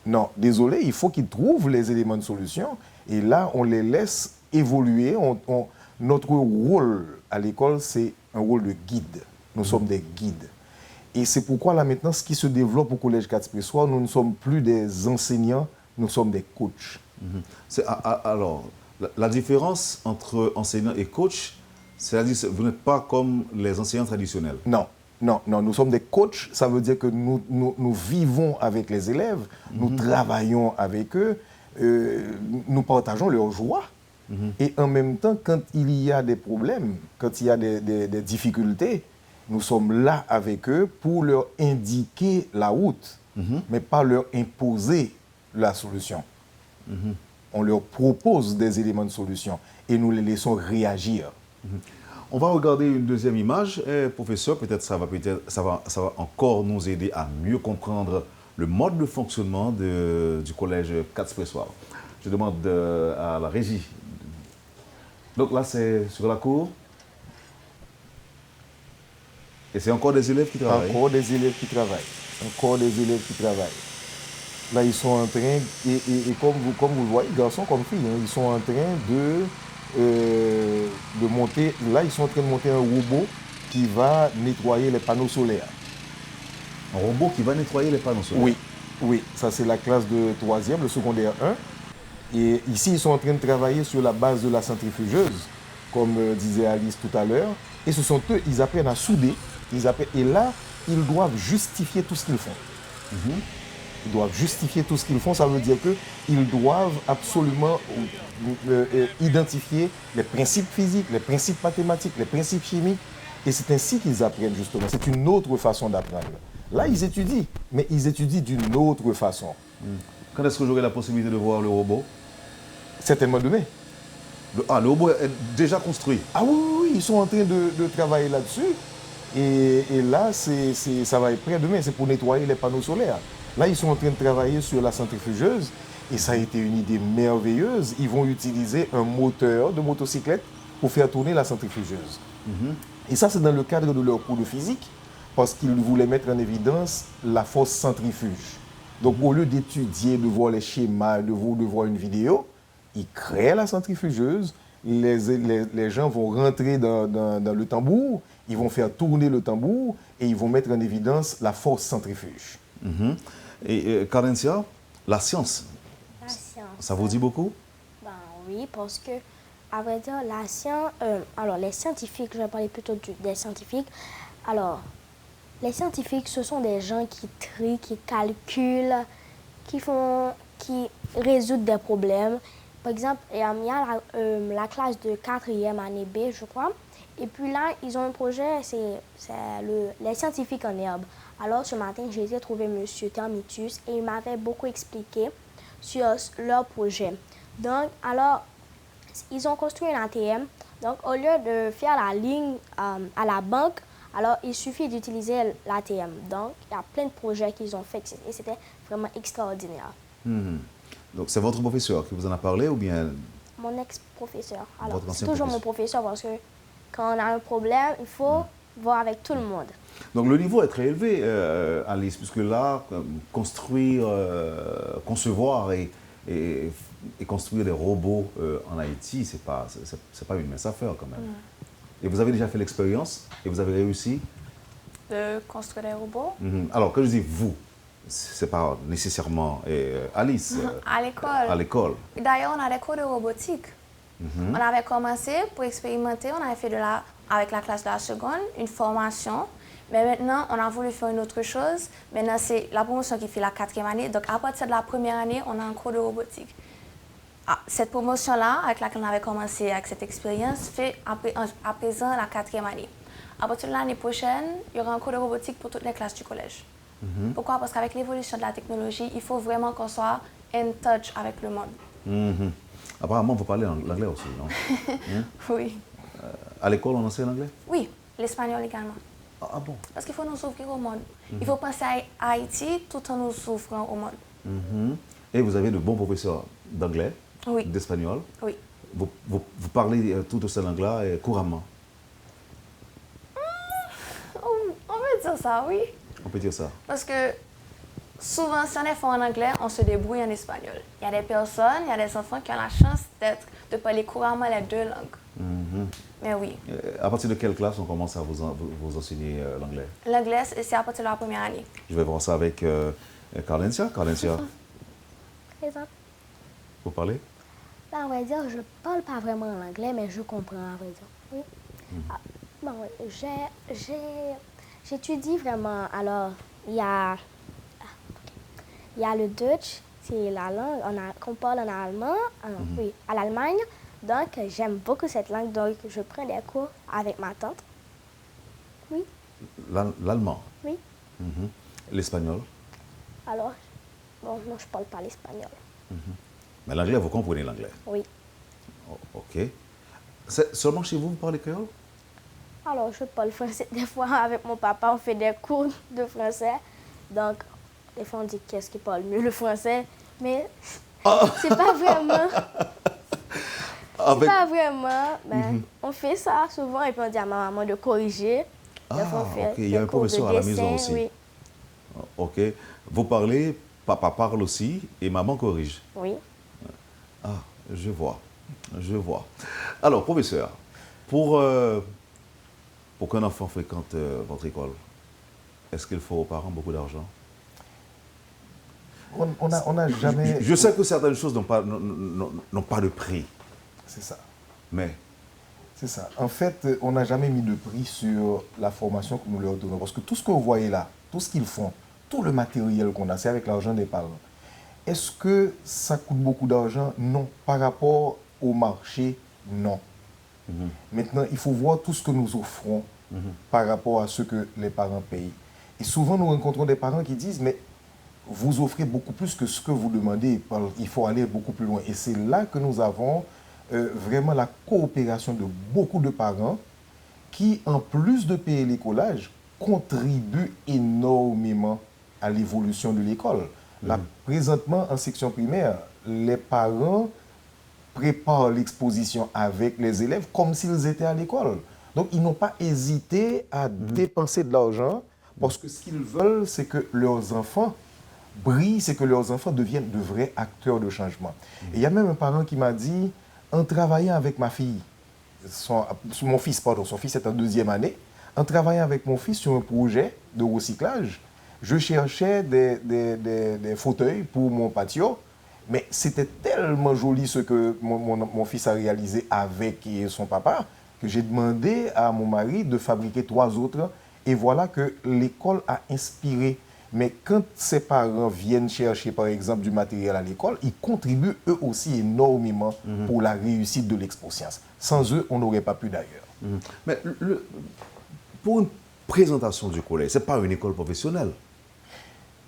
Speaker 6: non, désolé, il faut qu'ils trouvent les éléments de solution et là, on les laisse évoluer. Notre rôle à l'école, c'est un rôle de guide. Nous sommes des guides. Et c'est pourquoi là maintenant, ce qui se développe au Collège Quatre-Pressoirs, nous ne sommes plus des enseignants, nous sommes des coachs.
Speaker 2: Alors, la différence entre enseignant et coach, c'est-à-dire que vous n'êtes pas comme les enseignants traditionnels.
Speaker 6: Non, non, non, nous sommes des coachs, ça veut dire que nous vivons avec les élèves, nous travaillons avec eux, nous partageons leur joie. Et en même temps, quand il y a des problèmes, quand il y a des difficultés, nous sommes là avec eux pour leur indiquer la route, mais pas leur imposer la solution. On leur propose des éléments de solution et nous les laissons réagir.
Speaker 2: On va regarder une deuxième image. Professeur, peut-être ça va encore nous aider à mieux comprendre le mode de fonctionnement du Collège Quatre-Pressoirs. Je demande à la régie. Donc là, c'est sur la cour. Et c'est encore des élèves qui travaillent.
Speaker 6: Encore des élèves qui travaillent. Encore des élèves qui travaillent. Là, ils sont en train, et comme vous le voyez, garçons comme filles, ils sont en train de monter, là, ils sont en train de monter un robot qui va nettoyer les panneaux solaires.
Speaker 2: Un robot qui va nettoyer les panneaux solaires?
Speaker 6: Oui, oui, ça c'est la classe de 3e, le secondaire 1. Et ici, ils sont en train de travailler sur la base de la centrifugeuse, comme disait Alice tout à l'heure. Et ce sont eux, ils apprennent à souder. Et là, ils doivent justifier tout ce qu'ils font. Ils doivent justifier tout ce qu'ils font. Ça veut dire qu'ils doivent absolument identifier les principes physiques, les principes mathématiques, les principes chimiques. Et c'est ainsi qu'ils apprennent, justement. C'est une autre façon d'apprendre. Là, ils étudient, mais ils étudient d'une autre façon.
Speaker 2: Quand est-ce que j'aurai la possibilité de voir le robot?
Speaker 6: Certainement demain.
Speaker 2: Le robot est déjà construit?
Speaker 6: Ah oui, ils sont en train de travailler là-dessus. Et là, ça va être prêt demain. C'est pour nettoyer les panneaux solaires. Là, ils sont en train de travailler sur la centrifugeuse. Et ça a été une idée merveilleuse. Ils vont utiliser un moteur de motocyclette pour faire tourner la centrifugeuse. Et ça, c'est dans le cadre de leur cours de physique, parce qu'ils voulaient mettre en évidence la force centrifuge. Donc, au lieu d'étudier, de voir les schémas, de voir une vidéo, ils créent la centrifugeuse, les gens vont rentrer dans le tambour, ils vont faire tourner le tambour et ils vont mettre en évidence la force centrifuge.
Speaker 2: Et Carencia, la science, ça vous dit beaucoup?
Speaker 3: Ben oui, parce que, à vrai dire, la science, alors les scientifiques, je vais parler plutôt des scientifiques. Alors, les scientifiques, ce sont des gens qui trient, qui calculent, qui résoudent des problèmes. Par exemple, il y a la classe de 4e année B, je crois. Et puis là, ils ont un projet, c'est les scientifiques en herbe. Alors, ce matin, j'ai été trouver M. Termitus et il m'avait beaucoup expliqué sur leur projet. Donc, alors, ils ont construit un ATM. Donc, au lieu de faire la ligne à la banque, alors, il suffit d'utiliser l'ATM. Donc, il y a plein de projets qu'ils ont faits et c'était vraiment extraordinaire.
Speaker 2: Donc, c'est votre professeur qui vous en a parlé ou bien?
Speaker 3: Mon ex-professeur. Alors,
Speaker 2: Votre
Speaker 3: c'est
Speaker 2: ancien
Speaker 3: toujours
Speaker 2: professeur.
Speaker 3: mon professeur parce que quand on a un problème, il faut voir avec tout le monde.
Speaker 2: Donc le niveau est très élevé, Alice, puisque là, construire, concevoir et construire des robots en Haïti, c'est pas une mince affaire quand même. Et vous avez déjà fait l'expérience et vous avez réussi?
Speaker 4: De construire des robots.
Speaker 2: Alors, quand je dis vous, c'est pas nécessairement Alice
Speaker 4: À l'école.
Speaker 2: à l'école.
Speaker 4: D'ailleurs, on a des cours de robotique. On avait commencé pour expérimenter, on avait fait avec la classe de la seconde, une formation. Mais maintenant, on a voulu faire une autre chose. Maintenant, c'est la promotion qui fait la 4e année. Donc, à partir de la première année, on a un cours de robotique. Cette promotion-là, avec laquelle on avait commencé avec cette expérience, fait à présent la 4e année. À partir de l'année prochaine, il y aura un cours de robotique pour toutes les classes du collège. Pourquoi? Parce qu'avec l'évolution de la technologie, il faut vraiment qu'on soit in touch avec le monde.
Speaker 2: Apparemment, vous parlez l'anglais aussi, non?
Speaker 4: Oui.
Speaker 2: À l'école, on enseigne l'anglais?
Speaker 4: Oui, l'espagnol également.
Speaker 2: Ah bon?
Speaker 4: Parce qu'il faut nous ouvrir au monde. Il faut penser à Haïti tout en nous ouvrant au monde.
Speaker 2: Et vous avez de bons professeurs d'anglais,
Speaker 4: Oui.
Speaker 2: d'espagnol.
Speaker 4: Oui.
Speaker 2: Vous parlez toutes ces langues-là couramment?
Speaker 4: On peut dire ça, oui.
Speaker 2: On peut dire ça.
Speaker 4: Parce que souvent, si on est fort en anglais, on se débrouille en espagnol. Il y a des personnes, il y a des enfants qui ont la chance de parler couramment les deux langues. Mais oui.
Speaker 2: À partir de quelle classe on commence à vous enseigner l'anglais?
Speaker 4: L'anglais, c'est à partir de la première année.
Speaker 2: Je vais voir ça avec Carlencia. Carlencia,
Speaker 3: Présent.
Speaker 2: vous parlez?
Speaker 3: Ben, on va dire, je parle pas vraiment l'anglais, mais je comprends, à vrai dire. Oui. Bon, j'étudie vraiment. Alors, il y a le Dutch, c'est la langue qu'on parle en allemand, oui, à l'Allemagne. Donc, j'aime beaucoup cette langue, donc je prends des cours avec ma tante. Oui.
Speaker 2: L'allemand?
Speaker 3: Oui.
Speaker 2: L'espagnol?
Speaker 3: Alors, bon, non, je parle pas l'espagnol.
Speaker 2: Mais l'anglais, vous comprenez l'anglais?
Speaker 3: Oui.
Speaker 2: Oh, ok. C'est seulement chez vous, vous parlez créole?
Speaker 3: Alors, je parle français. Des fois, avec mon papa, on fait des cours de français. Donc, des fois, on dit qu'est-ce qui parle mieux, le français. Mais c'est pas vraiment. C'est pas vraiment. Ben, on fait ça souvent et puis on dit à ma maman de corriger. Des fois, on fait
Speaker 2: ok. Il y a un
Speaker 3: des cours de
Speaker 2: professeur à la
Speaker 3: dessin,
Speaker 2: maison aussi.
Speaker 3: Oui.
Speaker 2: Ok. Vous parlez, papa parle aussi et maman corrige.
Speaker 3: Oui.
Speaker 2: Ah, je vois. Je vois. Alors, professeur, pour qu'un enfant fréquente votre école, est-ce qu'il faut aux parents beaucoup d'argent?
Speaker 6: On n'a jamais...
Speaker 2: Je sais que certaines choses n'ont pas de prix.
Speaker 6: C'est ça.
Speaker 2: Mais
Speaker 6: C'est ça. En fait, on n'a jamais mis de prix sur la formation que nous leur donnons. Parce que tout ce que vous voyez là, tout ce qu'ils font, tout le matériel qu'on a, c'est avec l'argent des parents. Est-ce que ça coûte beaucoup d'argent? Non. Par rapport au marché, non. Maintenant, il faut voir tout ce que nous offrons par rapport à ce que les parents payent. Et souvent, nous rencontrons des parents qui disent, mais vous offrez beaucoup plus que ce que vous demandez. Il faut aller beaucoup plus loin. Et c'est là que nous avons vraiment la coopération de beaucoup de parents qui, en plus de payer l'écolage, contribuent énormément à l'évolution de l'école. Là, présentement, en section primaire, les parents préparent l'exposition avec les élèves comme s'ils étaient à l'école. Donc, ils n'ont pas hésité à dépenser de l'argent parce que ce qu'ils veulent, c'est que leurs enfants brillent, c'est que leurs enfants deviennent de vrais acteurs de changement. Et il y a même un parent qui m'a dit, en travaillant avec ma fille, son fils est en 2e année, en travaillant avec mon fils sur un projet de recyclage, je cherchais des fauteuils pour mon patio, mais c'était tellement joli ce que mon fils a réalisé avec son papa, que j'ai demandé à mon mari de fabriquer 3 autres. Et voilà que l'école a inspiré. Mais quand ses parents viennent chercher, par exemple, du matériel à l'école, ils contribuent eux aussi énormément pour la réussite de l'Expo Science. Sans eux, on n'aurait pas pu d'ailleurs.
Speaker 2: Mais pour une présentation du collège, ce n'est pas une école professionnelle.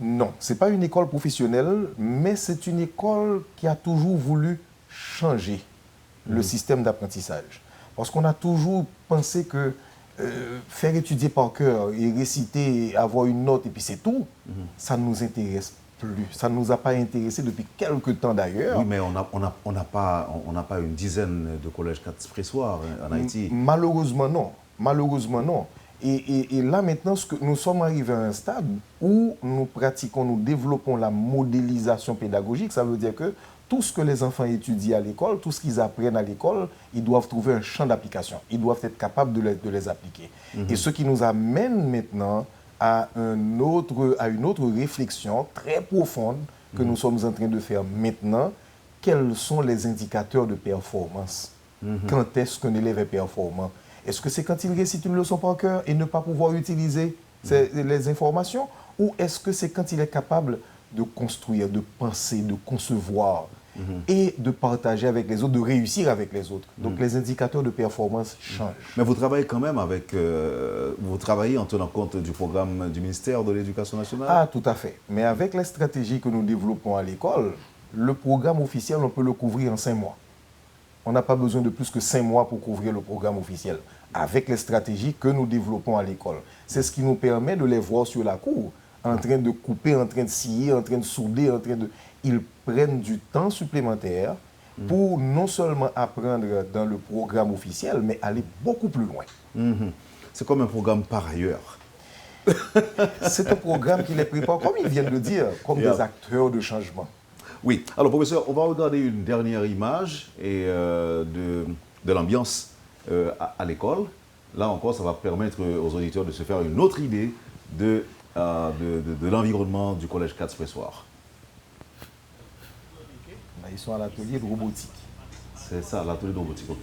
Speaker 6: Non, ce n'est pas une école professionnelle, mais c'est une école qui a toujours voulu changer le système d'apprentissage. Parce qu'on a toujours pensé que faire étudier par cœur et réciter, avoir une note et puis c'est tout, ça ne nous intéresse plus. Ça ne nous a pas intéressés depuis quelques temps d'ailleurs.
Speaker 2: Oui, mais on n'a pas une dizaine de collèges 4 pressoirs en Haïti.
Speaker 6: Malheureusement non. Malheureusement non. Et là, maintenant, nous sommes arrivés à un stade où nous pratiquons, nous développons la modélisation pédagogique. Ça veut dire que tout ce que les enfants étudient à l'école, tout ce qu'ils apprennent à l'école, ils doivent trouver un champ d'application. Ils doivent être capables de les appliquer. Et ce qui nous amène maintenant à une autre réflexion très profonde que nous sommes en train de faire maintenant. Quels sont les indicateurs de performance? Quand est-ce qu'un élève est performant? Est-ce que c'est quand il récite une leçon par cœur et ne pas pouvoir utiliser les informations? Ou est-ce que c'est quand il est capable de construire, de penser, de concevoir et de partager avec les autres, de réussir avec les autres? Donc les indicateurs de performance changent.
Speaker 2: Mais vous travaillez quand même avec... vous travaillez en tenant compte du programme du ministère de l'Éducation nationale?
Speaker 6: Ah, tout à fait. Mais avec les stratégies que nous développons à l'école, le programme officiel, on peut le couvrir en 5 mois. On n'a pas besoin de plus que 5 mois pour couvrir le programme officiel, avec les stratégies que nous développons à l'école. C'est ce qui nous permet de les voir sur la cour, en train de couper, en train de scier, en train de souder, Ils prennent du temps supplémentaire pour non seulement apprendre dans le programme officiel, mais aller beaucoup plus loin.
Speaker 2: C'est comme un programme par ailleurs.
Speaker 6: C'est un programme qui les prépare, comme ils viennent de dire, comme des acteurs de changement.
Speaker 2: Oui. Alors, professeur, on va regarder une dernière image de l'ambiance à l'école. Là encore, ça va permettre aux auditeurs de se faire une autre idée de l'environnement du collège 4 Pressoir.
Speaker 6: Là, ils sont à l'atelier de robotique.
Speaker 2: C'est ça, l'atelier de robotique, ok.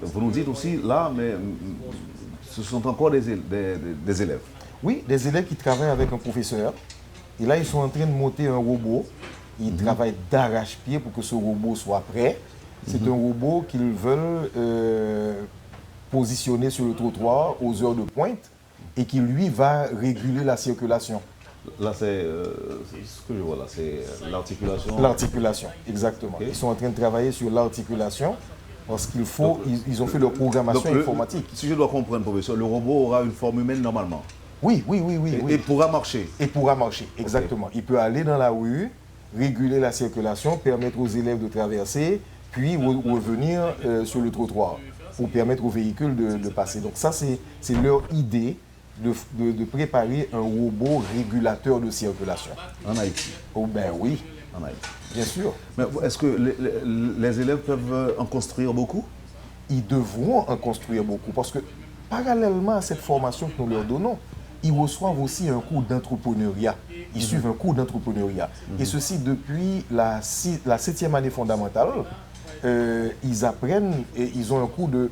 Speaker 2: Vous nous dites aussi, là, mais ce sont encore des élèves.
Speaker 6: Oui, des élèves qui travaillent avec un professeur. Et là, ils sont en train de monter un robot. Ils travaillent d'arrache-pied pour que ce robot soit prêt. C'est un robot qu'ils veulent positionner sur le trottoir aux heures de pointe et qui, lui, va réguler la circulation.
Speaker 2: Là, c'est ce que je vois là, c'est l'articulation.
Speaker 6: L'articulation, exactement. Okay. Ils sont en train de travailler sur l'articulation parce qu'il faut, ils ont fait leur programmation informatique.
Speaker 2: Si je dois comprendre, professeur, le robot aura une forme humaine normalement.
Speaker 6: Oui.
Speaker 2: Et pourra marcher.
Speaker 6: Et pourra marcher, exactement. Okay. Il peut aller dans la rue, réguler la circulation, permettre aux élèves de traverser, puis revenir sur le trottoir pour permettre aux véhicules de passer. Donc ça, c'est leur idée de préparer un robot régulateur de circulation.
Speaker 2: En Haïti?
Speaker 6: Oh ben oui.
Speaker 2: En Haïti.
Speaker 6: Bien sûr.
Speaker 2: Mais est-ce que les élèves peuvent en construire beaucoup?
Speaker 6: Ils devront en construire beaucoup parce que parallèlement à cette formation que nous leur donnons, ils reçoivent aussi un cours d'entrepreneuriat. Ils suivent un cours d'entrepreneuriat. Et ceci depuis la 7e année fondamentale. Ils apprennent et ils ont un cours de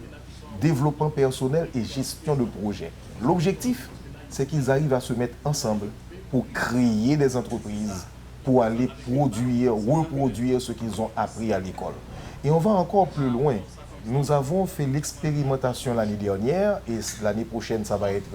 Speaker 6: développement personnel et gestion de projet. L'objectif, c'est qu'ils arrivent à se mettre ensemble pour créer des entreprises, pour aller reproduire ce qu'ils ont appris à l'école. Et on va encore plus loin. Nous avons fait l'expérimentation l'année dernière et l'année prochaine, ça va être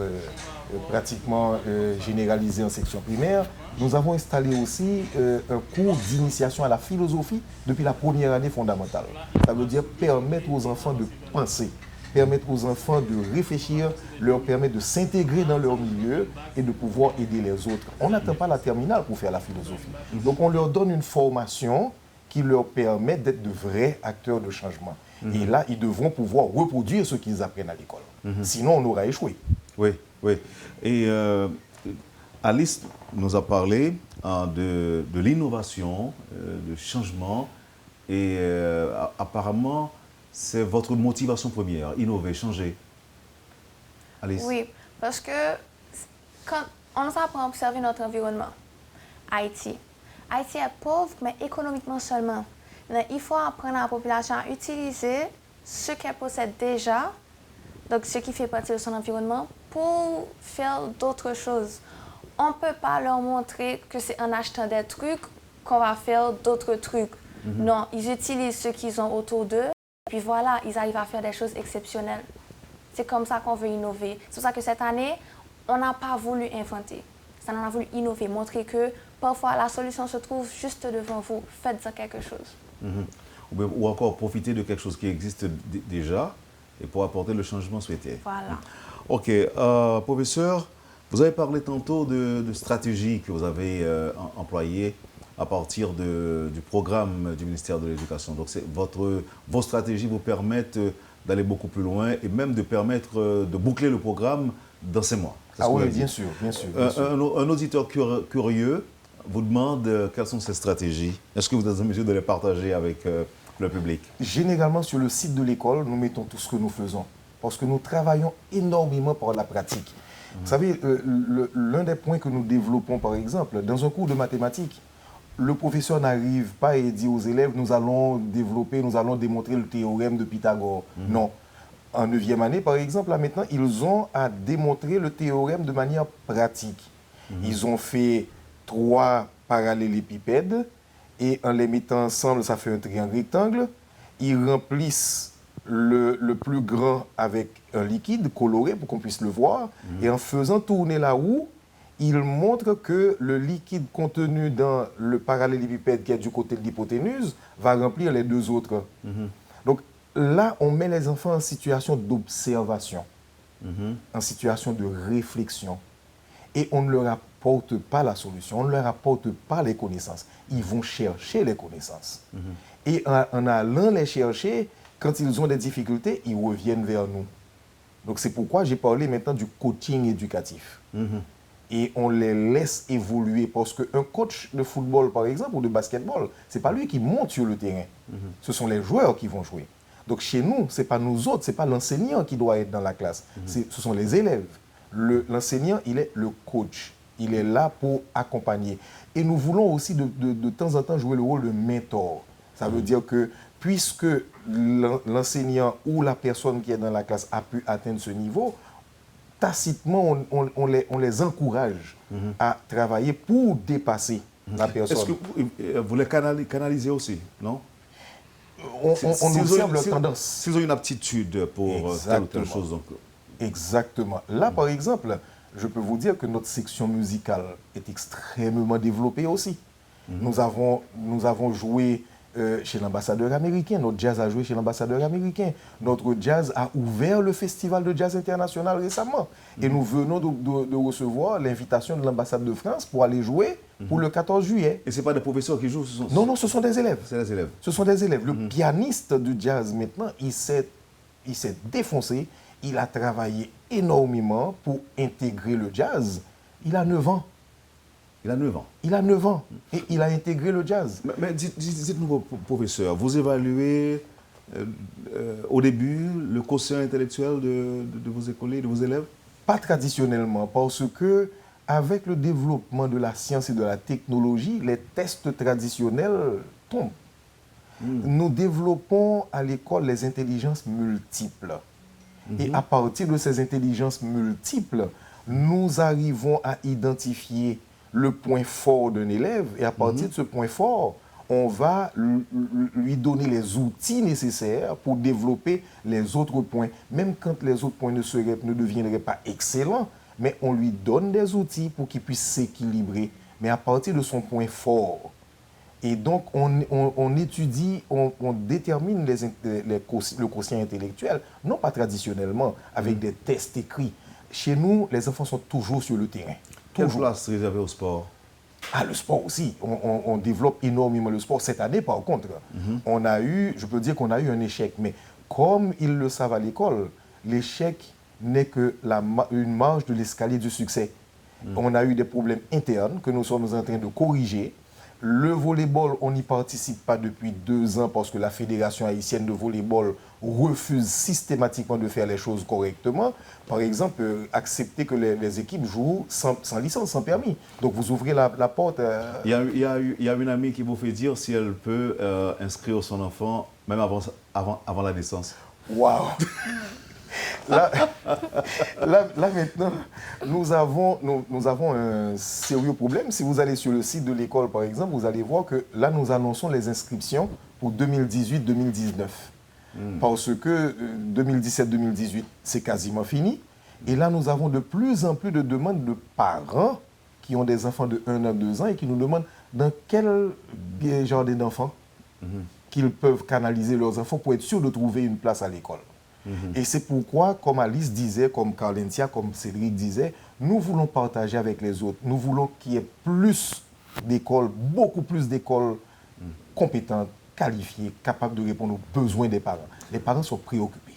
Speaker 6: pratiquement généralisé en section primaire. Nous avons installé aussi un cours d'initiation à la philosophie depuis la première année fondamentale. Ça veut dire permettre aux enfants de penser, permettre aux enfants de réfléchir, leur permettre de s'intégrer dans leur milieu et de pouvoir aider les autres. On n'attend pas la terminale pour faire la philosophie. Donc on leur donne une formation qui leur permet d'être de vrais acteurs de changement. Et là, ils devront pouvoir reproduire ce qu'ils apprennent à l'école. Sinon, on aura échoué.
Speaker 2: Oui. Et Alice nous a parlé de l'innovation, de changement. Et apparemment, c'est votre motivation première, innover, changer. Alice?
Speaker 4: Oui, parce que quand on nous apprend à observer notre environnement, Haïti est pauvre, mais économiquement seulement. Il faut apprendre à la population à utiliser ce qu'elle possède déjà, donc ce qui fait partie de son environnement, pour faire d'autres choses. On ne peut pas leur montrer que c'est en achetant des trucs qu'on va faire d'autres trucs. Non, ils utilisent ce qu'ils ont autour d'eux, et puis voilà, ils arrivent à faire des choses exceptionnelles. C'est comme ça qu'on veut innover. C'est pour ça que cette année, on n'a pas voulu inventer. On a voulu innover, montrer que parfois la solution se trouve juste devant vous. Faites-en quelque chose.
Speaker 2: Ou encore profiter de quelque chose qui existe déjà et pour apporter le changement souhaité.
Speaker 4: Voilà.
Speaker 2: Ok. Professeur, vous avez parlé tantôt de stratégies que vous avez employées à partir du programme du ministère de l'Éducation. Donc vos stratégies vous permettent d'aller beaucoup plus loin et même de permettre de boucler le programme dans 5 mois.
Speaker 6: Ah oui, bien sûr, bien sûr. Bien sûr.
Speaker 2: Un auditeur curieux vous demande quelles sont ces stratégies. Est-ce que vous êtes en mesure de les partager avec le public?
Speaker 6: Généralement, sur le site de l'école, nous mettons tout ce que nous faisons. Parce que nous travaillons énormément par la pratique. Vous savez, l'un des points que nous développons, par exemple, dans un cours de mathématiques, le professeur n'arrive pas et dit aux élèves, nous allons démontrer le théorème de Pythagore. Non. En 9e année, par exemple, là maintenant, ils ont à démontrer le théorème de manière pratique. Ils ont fait 3 parallélépipèdes et en les mettant ensemble, ça fait un triangle rectangle. Ils remplissent le plus grand avec un liquide coloré pour qu'on puisse le voir. Et en faisant tourner la roue, ils montrent que le liquide contenu dans le parallélépipède qui est du côté de l'hypoténuse va remplir les 2 autres. Donc là, on met les enfants en situation d'observation, en situation de réflexion. Et on ne leur apporte pas la solution, on ne leur apporte pas les connaissances. Ils vont chercher les connaissances. Et en allant les chercher, quand ils ont des difficultés, ils reviennent vers nous. Donc c'est pourquoi j'ai parlé maintenant du coaching éducatif. Et on les laisse évoluer parce qu'un coach de football, par exemple, ou de basketball, ce n'est pas lui qui monte sur le terrain. Ce sont les joueurs qui vont jouer. Donc chez nous, ce n'est pas nous autres, ce n'est pas l'enseignant qui doit être dans la classe. Ce sont les élèves. L'enseignant, il est le coach. Il est là pour accompagner. Et nous voulons aussi de temps en temps jouer le rôle de mentor. Ça veut dire que puisque l'enseignant ou la personne qui est dans la classe a pu atteindre ce niveau, tacitement, on les encourage à travailler pour dépasser la personne.
Speaker 2: Est-ce que vous les canalisez aussi, non?
Speaker 6: On observe leur tendance.
Speaker 2: S'ils ont une aptitude pour telle ou telle chose. Donc...
Speaker 6: Exactement. Là, par exemple, je peux vous dire que notre section musicale est extrêmement développée aussi. Nous avons joué chez l'ambassadeur américain. Notre jazz a joué chez l'ambassadeur américain. Notre jazz a ouvert le Festival de jazz international récemment. Et nous venons de recevoir l'invitation de l'ambassade de France pour aller jouer pour le 14 juillet.
Speaker 2: Et ce n'est pas des professeurs qui jouent?
Speaker 6: Non, ce sont des élèves.
Speaker 2: C'est des élèves.
Speaker 6: Ce sont des élèves. Le pianiste du jazz, maintenant, il s'est défoncé. Il a travaillé énormément pour intégrer le jazz. Il a 9 ans.
Speaker 2: Il a 9 ans.
Speaker 6: Il a 9 ans et il a intégré le jazz.
Speaker 2: Mais dites-nous, professeur, vous évaluez au début le quotient intellectuel de vos écoliers, de vos élèves?
Speaker 6: Pas traditionnellement, parce que avec le développement de la science et de la technologie, les tests traditionnels tombent. Nous développons à l'école les intelligences multiples. Et à partir de ces intelligences multiples, nous arrivons à identifier le point fort d'un élève. Et à partir de ce point fort, on va lui donner les outils nécessaires pour développer les autres points. Même quand les autres points ne deviendraient pas excellents, mais on lui donne des outils pour qu'il puisse s'équilibrer. Mais à partir de son point fort. Et donc, on étudie, on détermine le quotient intellectuel, non pas traditionnellement, avec des tests écrits. Chez nous, les enfants sont toujours sur le terrain.
Speaker 2: Quelle place réservée au sport?
Speaker 6: Ah, le sport aussi. On développe énormément le sport. Cette année, par contre, je peux dire qu'on a eu un échec. Mais comme ils le savent à l'école, l'échec n'est que une marge de l'escalier du succès. On a eu des problèmes internes que nous sommes en train de corriger. Le volleyball, on n'y participe pas depuis 2 ans parce que la Fédération haïtienne de volleyball refuse systématiquement de faire les choses correctement. Par exemple, accepter que les équipes jouent sans licence, sans permis. Donc vous ouvrez la porte.
Speaker 2: Il y a une amie qui vous fait dire si elle peut inscrire son enfant même avant la naissance.
Speaker 6: Waouh! Là, maintenant, nous avons un sérieux problème. Si vous allez sur le site de l'école, par exemple, vous allez voir que là, nous annonçons les inscriptions pour 2018-2019. Parce que 2017-2018, c'est quasiment fini. Et là, nous avons de plus en plus de demandes de parents qui ont des enfants de 1 an, 2 ans et qui nous demandent dans quel jardin d'enfants qu'ils peuvent canaliser leurs enfants pour être sûrs de trouver une place à l'école. Et c'est pourquoi, comme Alice disait, comme Carlentia, comme Cédric disait, nous voulons partager avec les autres. Nous voulons qu'il y ait plus d'écoles, beaucoup plus d'écoles compétentes, qualifiées, capables de répondre aux besoins des parents. Les parents sont préoccupés.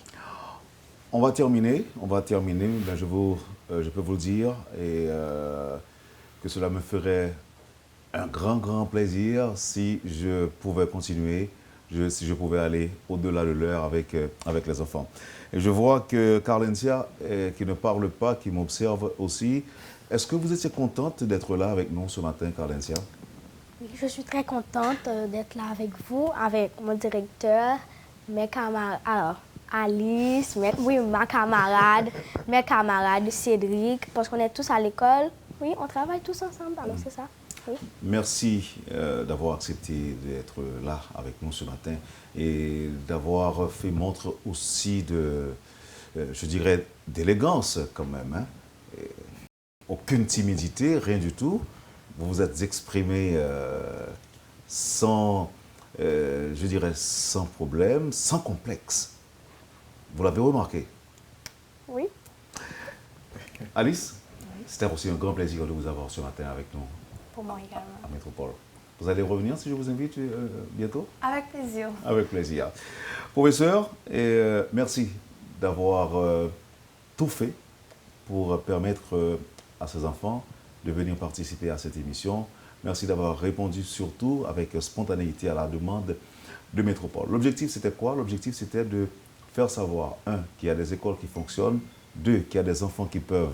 Speaker 2: On va terminer, mais je peux vous le dire, et que cela me ferait un grand plaisir si je pouvais continuer, si je pouvais aller au-delà de l'heure avec les enfants. Et je vois que Carlencia, qui ne parle pas, qui m'observe aussi, est-ce que vous étiez contente d'être là avec nous ce matin, Carlencia?
Speaker 3: Oui, je suis très contente d'être là avec vous, avec mon directeur, mes camarades, alors Alice, ma camarade, mes camarades, Cédric, parce qu'on est tous à l'école. Oui, on travaille tous ensemble, alors c'est ça. Oui.
Speaker 2: Merci d'avoir accepté d'être là avec nous ce matin et d'avoir fait montre aussi je dirais, d'élégance quand même. Hein. Aucune timidité, rien du tout. Vous vous êtes exprimé sans problème, sans complexe. Vous l'avez remarqué?
Speaker 3: Oui.
Speaker 2: Alice, c'était aussi un grand plaisir de vous avoir ce matin avec nous.
Speaker 4: Pour moi également.
Speaker 2: À Métropole. Vous allez revenir si je vous invite bientôt?
Speaker 4: Avec plaisir.
Speaker 2: Avec plaisir. Professeur, merci d'avoir tout fait pour permettre à ces enfants de venir participer à cette émission. Merci d'avoir répondu surtout avec spontanéité à la demande de Métropole. L'objectif, c'était quoi? L'objectif, c'était de faire savoir, qu'il y a des écoles qui fonctionnent, qu'il y a des enfants qui peuvent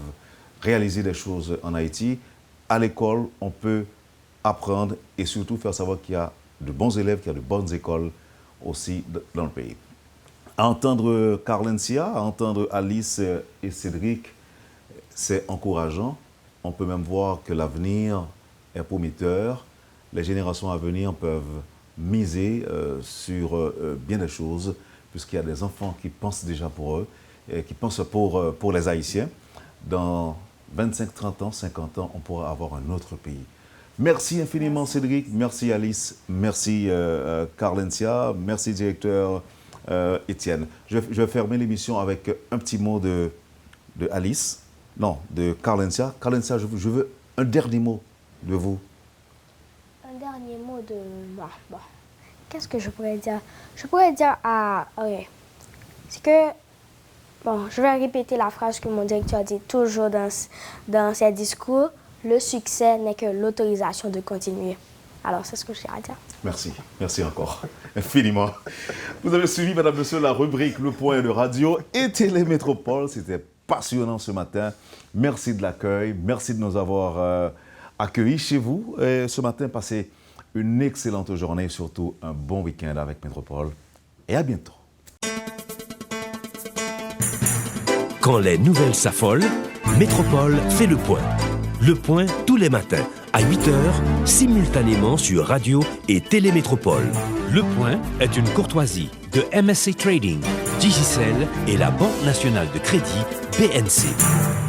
Speaker 2: réaliser des choses en Haïti. À l'école, on peut apprendre et surtout faire savoir qu'il y a de bons élèves, qu'il y a de bonnes écoles aussi dans le pays. À entendre Carlencia, à entendre Alice et Cédric, c'est encourageant. On peut même voir que l'avenir est prometteur. Les générations à venir peuvent miser sur bien des choses, puisqu'il y a des enfants qui pensent déjà pour eux, et qui pensent pour les Haïtiens. Dans 25, 30 ans, 50 ans, on pourra avoir un autre pays. Merci infiniment Cédric, merci Alice, merci Carlencia, merci directeur Étienne. Je vais fermer l'émission avec un petit mot de Alice, non, de Carlencia. Carlencia, je veux un dernier mot de vous.
Speaker 3: Un dernier mot de moi. Bon. Qu'est-ce que je pourrais dire? Je pourrais dire ok. C'est que, bon, je vais répéter la phrase que mon directeur dit toujours dans ses discours. Le succès n'est que l'autorisation de continuer. Alors, c'est ce que j'ai à dire.
Speaker 2: Merci. Merci encore. Infiniment. Vous avez suivi, madame, monsieur, la rubrique Le Point de Radio et Télémétropole. C'était passionnant ce matin. Merci de l'accueil. Merci de nous avoir accueillis chez vous. Et ce matin, passez une excellente journée et surtout un bon week-end avec Métropole. Et à bientôt.
Speaker 1: Quand les nouvelles s'affolent, Métropole fait le point. Le point tous les matins à 8h, simultanément sur Radio et Télémétropole. Le point est une courtoisie de MSC Trading, Digicel et la Banque nationale de crédit BNC.